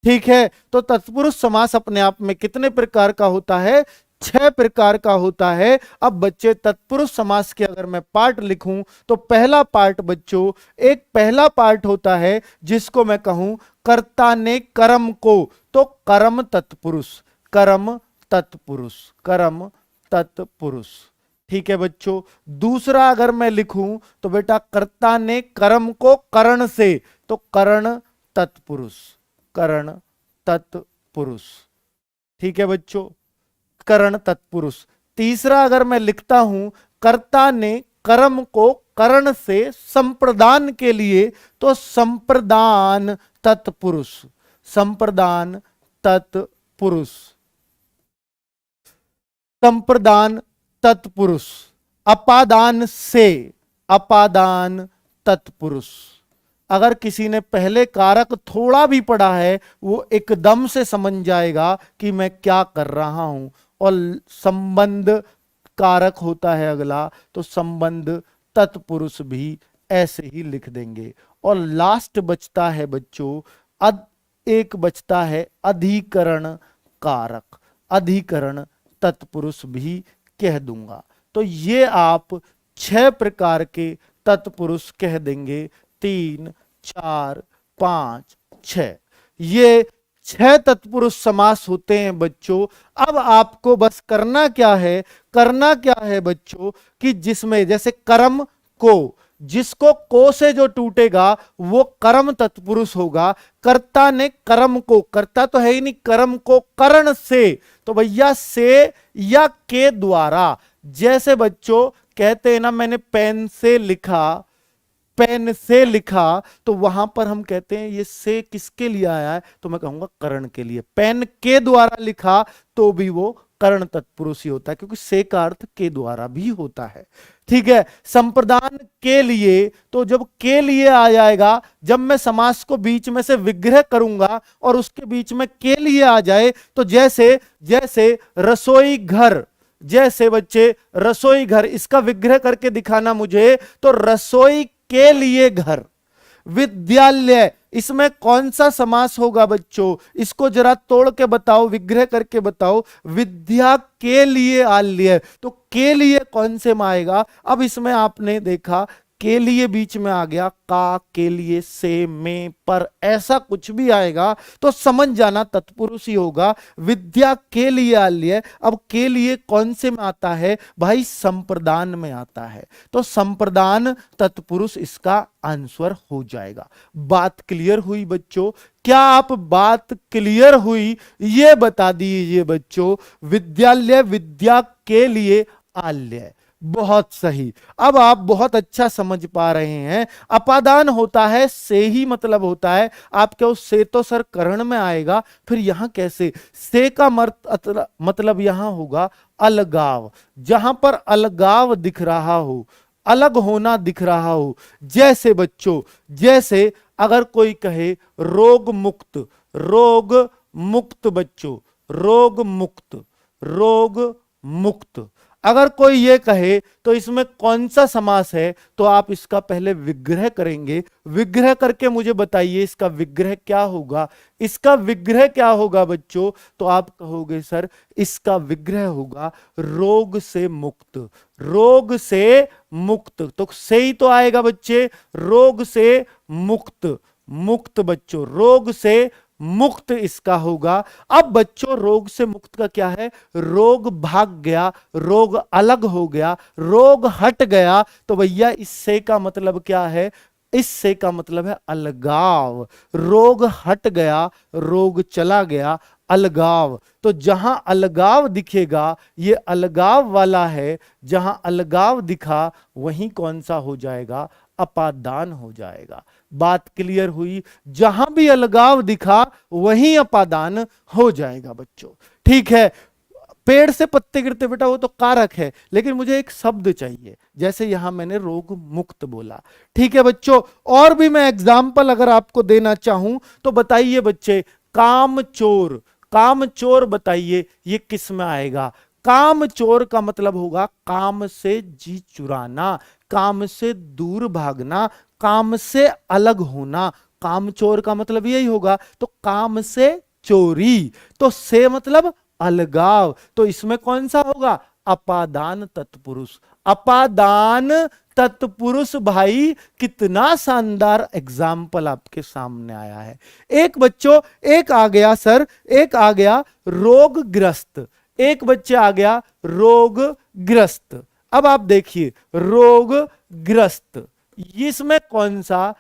ठीक है, तो तत्पुरुष समास अपने आप में कितने प्रकार का होता है? 6 प्रकार का होता है। अब बच्चे तत्पुरुष समास के अगर मैं पार्ट लिखूं तो पहला पार्ट बच्चों, एक पहला पार्ट होता है जिसको मैं कहूं कर्ता ने कर्म को, तो कर्म तत्पुरुष, कर्म तत्पुरुष, कर्म तत्पुरुष। ठीक है बच्चों, दूसरा अगर मैं लिखूं तो बेटा कर्ता ने कर्म को करण से, तो करण तत्पुरुष, करण तत्पुरुष। ठीक है बच्चों, करण तत्पुरुष। तीसरा अगर मैं लिखता हूं कर्ता ने कर्म को करण से संप्रदान के लिए, तो संप्रदान तत्पुरुष, संप्रदान तत्पुरुष, संप्रदान तत्पुरुष। अपादान से, अपादान तत्पुरुष। अगर किसी ने पहले कारक थोड़ा भी पढ़ा है, वो एकदम से समझ जाएगा कि मैं क्या कर रहा हूं। और संबंध कारक होता है अगला, तो संबंध तत्पुरुष भी ऐसे ही लिख देंगे। और लास्ट बचता है बच्चों, एक बचता है अधिकरण कारक, अधिकरण तत्पुरुष भी कह दूंगा। तो ये आप 6 प्रकार के तत्पुरुष कह देंगे, 3, 4, 5, 6। ये 6 तत्पुरुष समास होते हैं बच्चों। अब आपको बस करना क्या है, करना क्या है बच्चों, कि जिसमें जैसे कर्म को, जिसको को से जो टूटेगा वो कर्म तत्पुरुष होगा। कर्ता ने कर्म को, कर्ता तो है ही नहीं, कर्म को करण से, तो भैया से या के द्वारा। जैसे बच्चों कहते हैं ना, मैंने पेन से लिखा, पेन से लिखा, तो वहां पर हम कहते हैं ये से किसके लिए आया है, तो मैं कहूंगा करण के लिए। पेन के द्वारा लिखा तो भी वो करण तत्पुरुष ही होता है, क्योंकि से का अर्थ के द्वारा भी होता है। ठीक है, संप्रदान के लिए, तो जब के लिए आ जाएगा, जब मैं समास को बीच में से विग्रह करूंगा और उसके बीच में के लिए आ जाए, तो जैसे जैसे रसोई घर, जैसे बच्चे रसोई घर, इसका विग्रह करके दिखाना मुझे, तो रसोई के लिए घर, विद्यालय, इसमें कौन सा समास होगा बच्चों? इसको जरा तोड़ के बताओ, विग्रह करके बताओ। विद्या के लिए आल्य, तो के लिए कौन से में आएगा? अब इसमें आपने देखा के लिए बीच में आ गया, का, के लिए, से, में, पर, ऐसा कुछ भी आएगा तो समझ जाना तत्पुरुष ही होगा। विद्या के लिए आल्य, अब के लिए कौन से में आता है भाई? संप्रदान में आता है, तो संप्रदान तत्पुरुष इसका आंसर हो जाएगा। बात क्लियर हुई बच्चों? क्या आप बात क्लियर हुई ये बता दीजिए बच्चों। विद्यालय, विद्या के लिए आल्य, बहुत सही। अब आप बहुत अच्छा समझ पा रहे हैं। अपादान होता है से ही मतलब होता है। आपके उस से तो सर करण में आएगा, फिर यहां कैसे? से का मतलब यहां होगा अलगाव, जहां पर अलगाव दिख रहा हो, अलग होना दिख रहा हो। जैसे बच्चों, जैसे अगर कोई कहे रोग मुक्त, रोग मुक्त बच्चों, रोग मुक्त, रोग मुक्त, अगर कोई ये कहे तो इसमें कौन सा समास है? तो आप इसका पहले विग्रह करेंगे। विग्रह करके मुझे बताइए इसका विग्रह क्या होगा। इसका विग्रह क्या होगा बच्चों? तो आप कहोगे सर इसका विग्रह होगा रोग से मुक्त, रोग से मुक्त, तो से ही तो आएगा बच्चे, रोग से मुक्त, मुक्त बच्चों, रोग से मुक्त इसका होगा। अब बच्चों रोग से मुक्त का क्या है? रोग भाग गया, रोग अलग हो गया, रोग हट गया, तो भैया इससे का मतलब क्या है? इससे का मतलब है अलगाव। रोग हट गया, रोग चला गया, अलगाव। तो जहां अलगाव दिखेगा ये अलगाव वाला है, जहां अलगाव दिखा वहीं कौन सा हो जाएगा? अपादान हो जाएगा। बात क्लियर हुई? जहां भी अलगाव दिखा वहीं अपादान हो जाएगा बच्चों। ठीक है, पेड़ से पत्ते गिरते बेटा वो तो कारक है, लेकिन मुझे एक शब्द चाहिए, जैसे यहां मैंने रोग मुक्त बोला। ठीक है बच्चों, और भी मैं एग्जाम्पल अगर आपको देना चाहूं तो बताइए बच्चे, काम चोर, काम चोर बताइए ये किस में आएगा? काम चोर का मतलब होगा काम से जी चुराना, काम से दूर भागना, काम से अलग होना। काम चोर का मतलब यही होगा, तो काम से चोरी, तो से मतलब अलगाव, तो इसमें कौन सा होगा? अपादान तत्पुरुष। अपादान तत्पुरुष भाई, कितना शानदार एग्जाम्पल आपके सामने आया है। एक बच्चों, एक आ गया सर, एक आ गया रोगग्रस्त, एक बच्चे आ गया रोगग्रस्त। अब आप देखिए रोगग्रस्त, इसमें कौन सा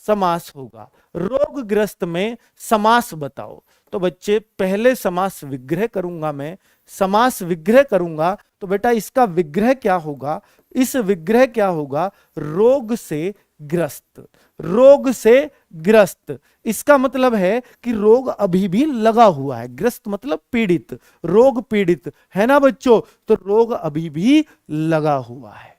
समास होगा? रोगग्रस्त में समास बताओ। तो बच्चे पहले समास विग्रह करूंगा मैं, समास विग्रह करूंगा तो बेटा इसका विग्रह क्या होगा? इस विग्रह क्या होगा? रोग से ग्रस्त, रोग से ग्रस्त, इसका मतलब है कि रोग अभी भी लगा हुआ है। ग्रस्त मतलब पीड़ित, रोग पीड़ित है ना बच्चों, तो रोग अभी भी लगा हुआ है।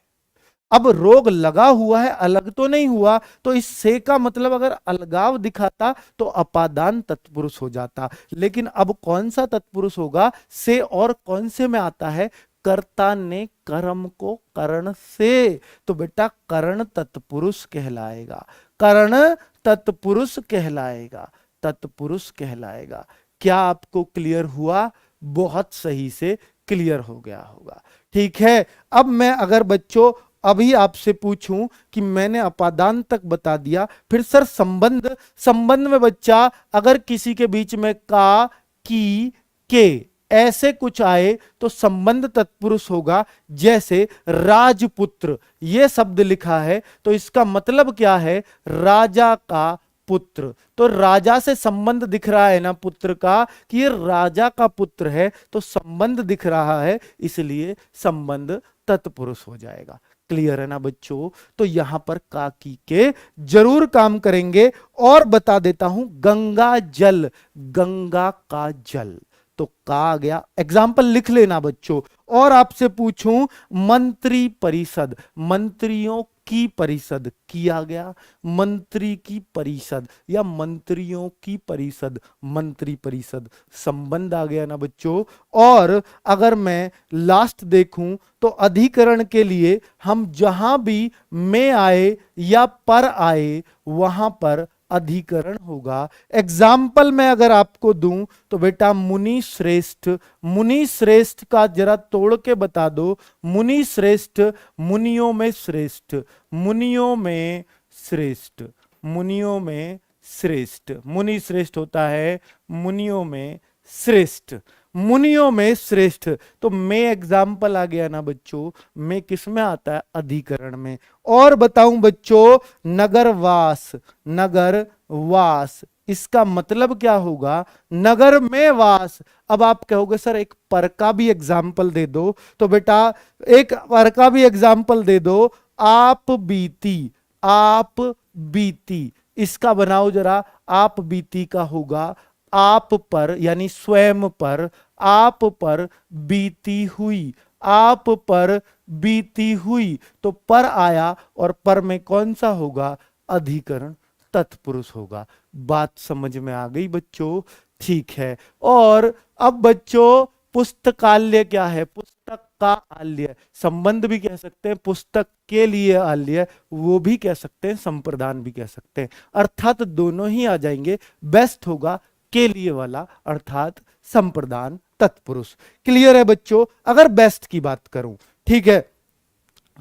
अब रोग लगा हुआ है, अलग तो नहीं हुआ, तो इस से का मतलब अगर अलगाव दिखाता तो अपादान तत्पुरुष हो जाता। लेकिन अब कौन सा तत्पुरुष होगा? से और कौन से में आता है? कर्ता ने कर्म को करण से, तो बेटा करण तत्पुरुष कहलाएगा, करण तत्पुरुष कहलाएगा, तत्पुरुष कहलाएगा। क्या आपको क्लियर हुआ? बहुत सही से क्लियर हो गया होगा। ठीक है, अब मैं अगर बच्चों अभी आपसे पूछूं कि मैंने अपादान तक बता दिया, फिर सर संबंध, संबंध में बच्चा अगर किसी के बीच में का, की, के ऐसे कुछ आए तो संबंध तत्पुरुष होगा। जैसे राजपुत्र ये शब्द लिखा है तो इसका मतलब क्या है? राजा का पुत्र, तो राजा से संबंध दिख रहा है ना पुत्र का, कि ये राजा का पुत्र है, तो संबंध दिख रहा है, इसलिए संबंध तत्पुरुष हो जाएगा। क्लियर है ना बच्चों? तो यहां पर का की के जरूर काम करेंगे। और बता देता हूं, गंगा जल, गंगा का जल, तो का आ गया, एग्जाम्पल लिख लेना बच्चों। और आपसे पूछूं मंत्री परिषद, मंत्रियों की परिषद किया गया, मंत्री की परिषद या मंत्रियों की परिषद, मंत्री परिषद, संबंध आ गया ना बच्चों। और अगर मैं लास्ट देखूं तो अधिकरण के लिए हम जहां भी में आए या पर आए वहां पर अधिकरण होगा। एग्जाम्पल मैं अगर आपको दूं तो बेटा मुनि श्रेष्ठ, मुनि श्रेष्ठ का जरा तोड़ के बता दो। मुनि श्रेष्ठ, मुनियों में श्रेष्ठ, मुनियों में श्रेष्ठ, मुनियों में श्रेष्ठ, मुनि श्रेष्ठ होता है मुनियों में श्रेष्ठ, मुनियों में श्रेष्ठ। तो में एग्जाम्पल आ गया ना बच्चों, में किस में आता है? अधिकरण में। और बताऊं बच्चों, नगरवास, नगरवास इसका मतलब क्या होगा? नगर में वास। अब आप कहोगे सर एक पर का भी एग्जाम्पल दे दो, तो बेटा एक पर का भी एग्जाम्पल दे दो। आप बीती, आप बीती इसका बनाओ जरा। आप बीती का होगा आप पर यानी स्वयं पर, आप पर बीती हुई, आप पर बीती हुई। तो पर आया और पर में कौन सा होगा? अधिकरण तत्पुरुष होगा। बात समझ में आ गई बच्चों? ठीक है। और अब बच्चों पुस्तकालय क्या है? पुस्तक का आल्य, संबंध भी कह सकते हैं, पुस्तक के लिए आल्य वो भी कह सकते हैं, संप्रदान भी कह सकते हैं, अर्थात दोनों ही आ जाएंगे। बेस्ट होगा के लिए वाला अर्थात संप्रदान तत्पुरुष। क्लियर है बच्चों? अगर बेस्ट की बात करूं, ठीक है।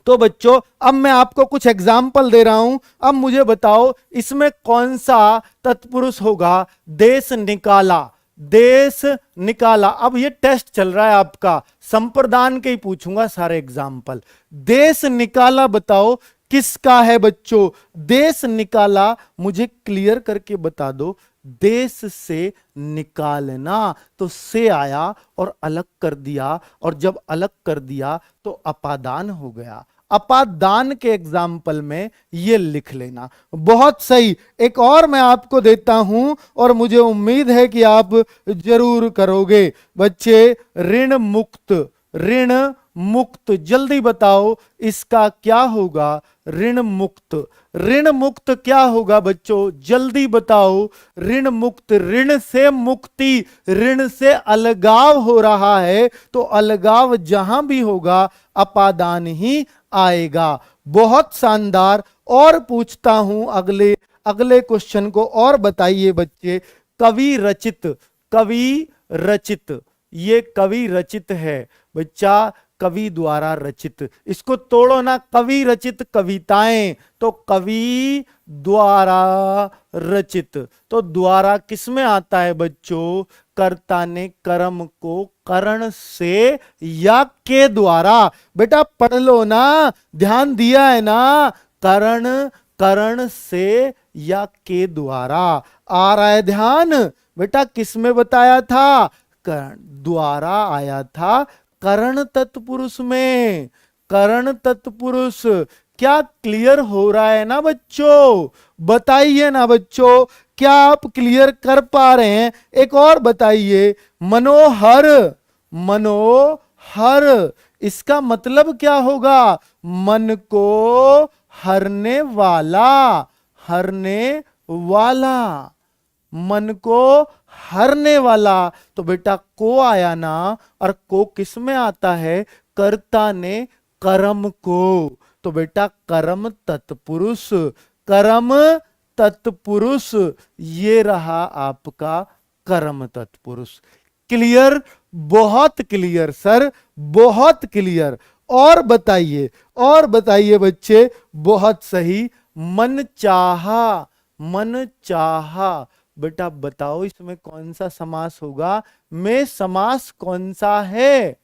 तो बच्चों अब मैं आपको कुछ एग्जाम्पल दे रहा हूं। अब मुझे बताओ इसमें कौन सा तत्पुरुष होगा? देश निकाला, देश निकाला। अब ये टेस्ट चल रहा है आपका, संप्रदान के ही पूछूंगा सारे एग्जाम्पल। देश निकाला बताओ किसका है बच्चों? देश निकाला मुझे क्लियर करके बता दो। देश से निकालना, तो से आया और अलग कर दिया, और जब अलग कर दिया तो अपादान हो गया। अपादान के एग्जाम्पल में ये लिख लेना। बहुत सही। एक और मैं आपको देता हूं और मुझे उम्मीद है कि आप जरूर करोगे बच्चे। ऋण मुक्त, ऋण मुक्त जल्दी बताओ इसका क्या होगा? ऋण मुक्त, ऋण मुक्त क्या होगा बच्चों? जल्दी बताओ। ऋण मुक्त, ऋण से मुक्ति, ऋण से अलगाव हो रहा है, तो अलगाव जहां भी होगा अपादान ही आएगा। बहुत शानदार। और पूछता हूं अगले अगले क्वेश्चन को, और बताइए बच्चे। कवि रचित, कवि रचित, ये कवि रचित है बच्चा, कवि द्वारा रचित। इसको तोड़ो ना, कवि रचित कविताएं, तो कवि द्वारा रचित। तो द्वारा किस में आता है बच्चों? कर्ता ने कर्म को करण से या के द्वारा। बेटा पढ़ लो ना, ध्यान दिया है ना? करण, करण से या के द्वारा आ रहा है ध्यान? बेटा किस में बताया था? करण द्वारा आया था, करण तत्पुरुष में, करण तत्पुरुष। क्या क्लियर हो रहा है ना बच्चों? बताइए ना बच्चों, क्या आप क्लियर कर पा रहे हैं? एक और बताइए। मनोहर, मनोहर इसका मतलब क्या होगा? मन को हरने वाला, हरने वाला, मन को हरने वाला। तो बेटा को आया ना, और को किस में आता है? कर्ता ने कर्म को। तो बेटा कर्म तत्पुरुष, कर्म तत्पुरुष ये रहा आपका कर्म तत्पुरुष। क्लियर? बहुत क्लियर सर, बहुत क्लियर। और बताइए, और बताइए बच्चे। बहुत सही। मन चाहा, मन चाहा बेटा बताओ इसमें कौन सा समास होगा? में समास कौन सा है?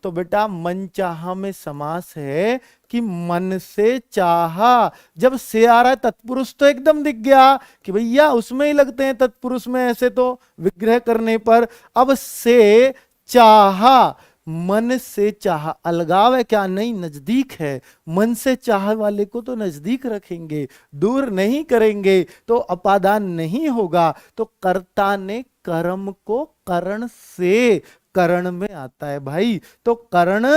तो बेटा मनचाहा में समास है कि मन से चाहा। जब से आ रहा है तत्पुरुष तो एकदम दिख गया कि भैया उसमें ही लगते हैं तत्पुरुष में, ऐसे तो विग्रह करने पर। अब से चाहा, मन से चाहा, अलगाव है क्या? नहीं, नजदीक है। मन से चाह वाले को तो नजदीक रखेंगे, दूर नहीं करेंगे, तो अपादान नहीं होगा। तो कर्ता ने कर्म को करण से, करण में आता है भाई। तो करण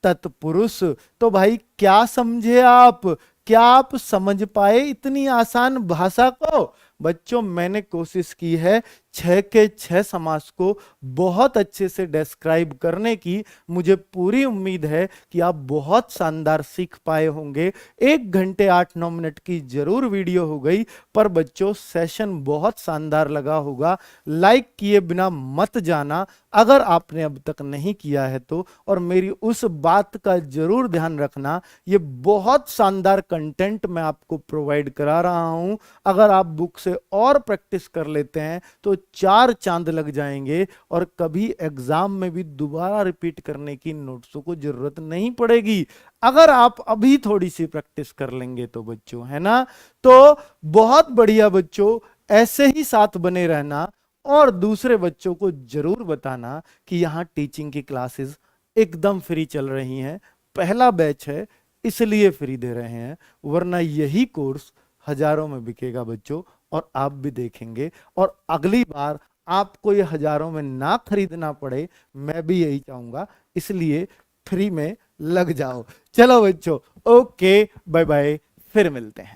तत्पुरुष। तो भाई क्या समझे आप? क्या आप समझ पाए इतनी आसान भाषा को? बच्चों मैंने कोशिश की है 6 के 6 समास को बहुत अच्छे से डिस्क्राइब करने की। मुझे पूरी उम्मीद है कि आप बहुत शानदार सीख पाए होंगे। 1 घंटे 8 9 मिनट की जरूर वीडियो हो गई, पर बच्चों सेशन बहुत शानदार लगा होगा। लाइक किए बिना मत जाना अगर आपने अब तक नहीं किया है तो, और मेरी उस बात का जरूर ध्यान रखना, ये बहुत शानदार कंटेंट मैं आपको प्रोवाइड करा रहा हूं। अगर आप बुक से और प्रैक्टिस कर लेते हैं तो 4 चांद लग जाएंगे और कभी एग्जाम में भी दोबारा रिपीट करने की नोट्सों को जरूरत नहीं पड़ेगी, अगर आप अभी थोड़ी सी प्रैक्टिस कर लेंगे तो बच्चों, है ना? तो बहुत बढ़िया बच्चों, ऐसे ही साथ बने रहना और दूसरे बच्चों को जरूर बताना कि यहां टीचिंग की क्लासेस एकदम फ्री चल रही हैं। पहला बैच है इसलिए फ्री दे रहे हैं, वरना यही कोर्स हजारों में बिकेगा बच्चों, और आप भी देखेंगे। और अगली बार आपको ये हजारों में ना खरीदना पड़े, मैं भी यही चाहूंगा, इसलिए फ्री में लग जाओ। चलो बच्चों, ओके, बाय बाय, फिर मिलते हैं।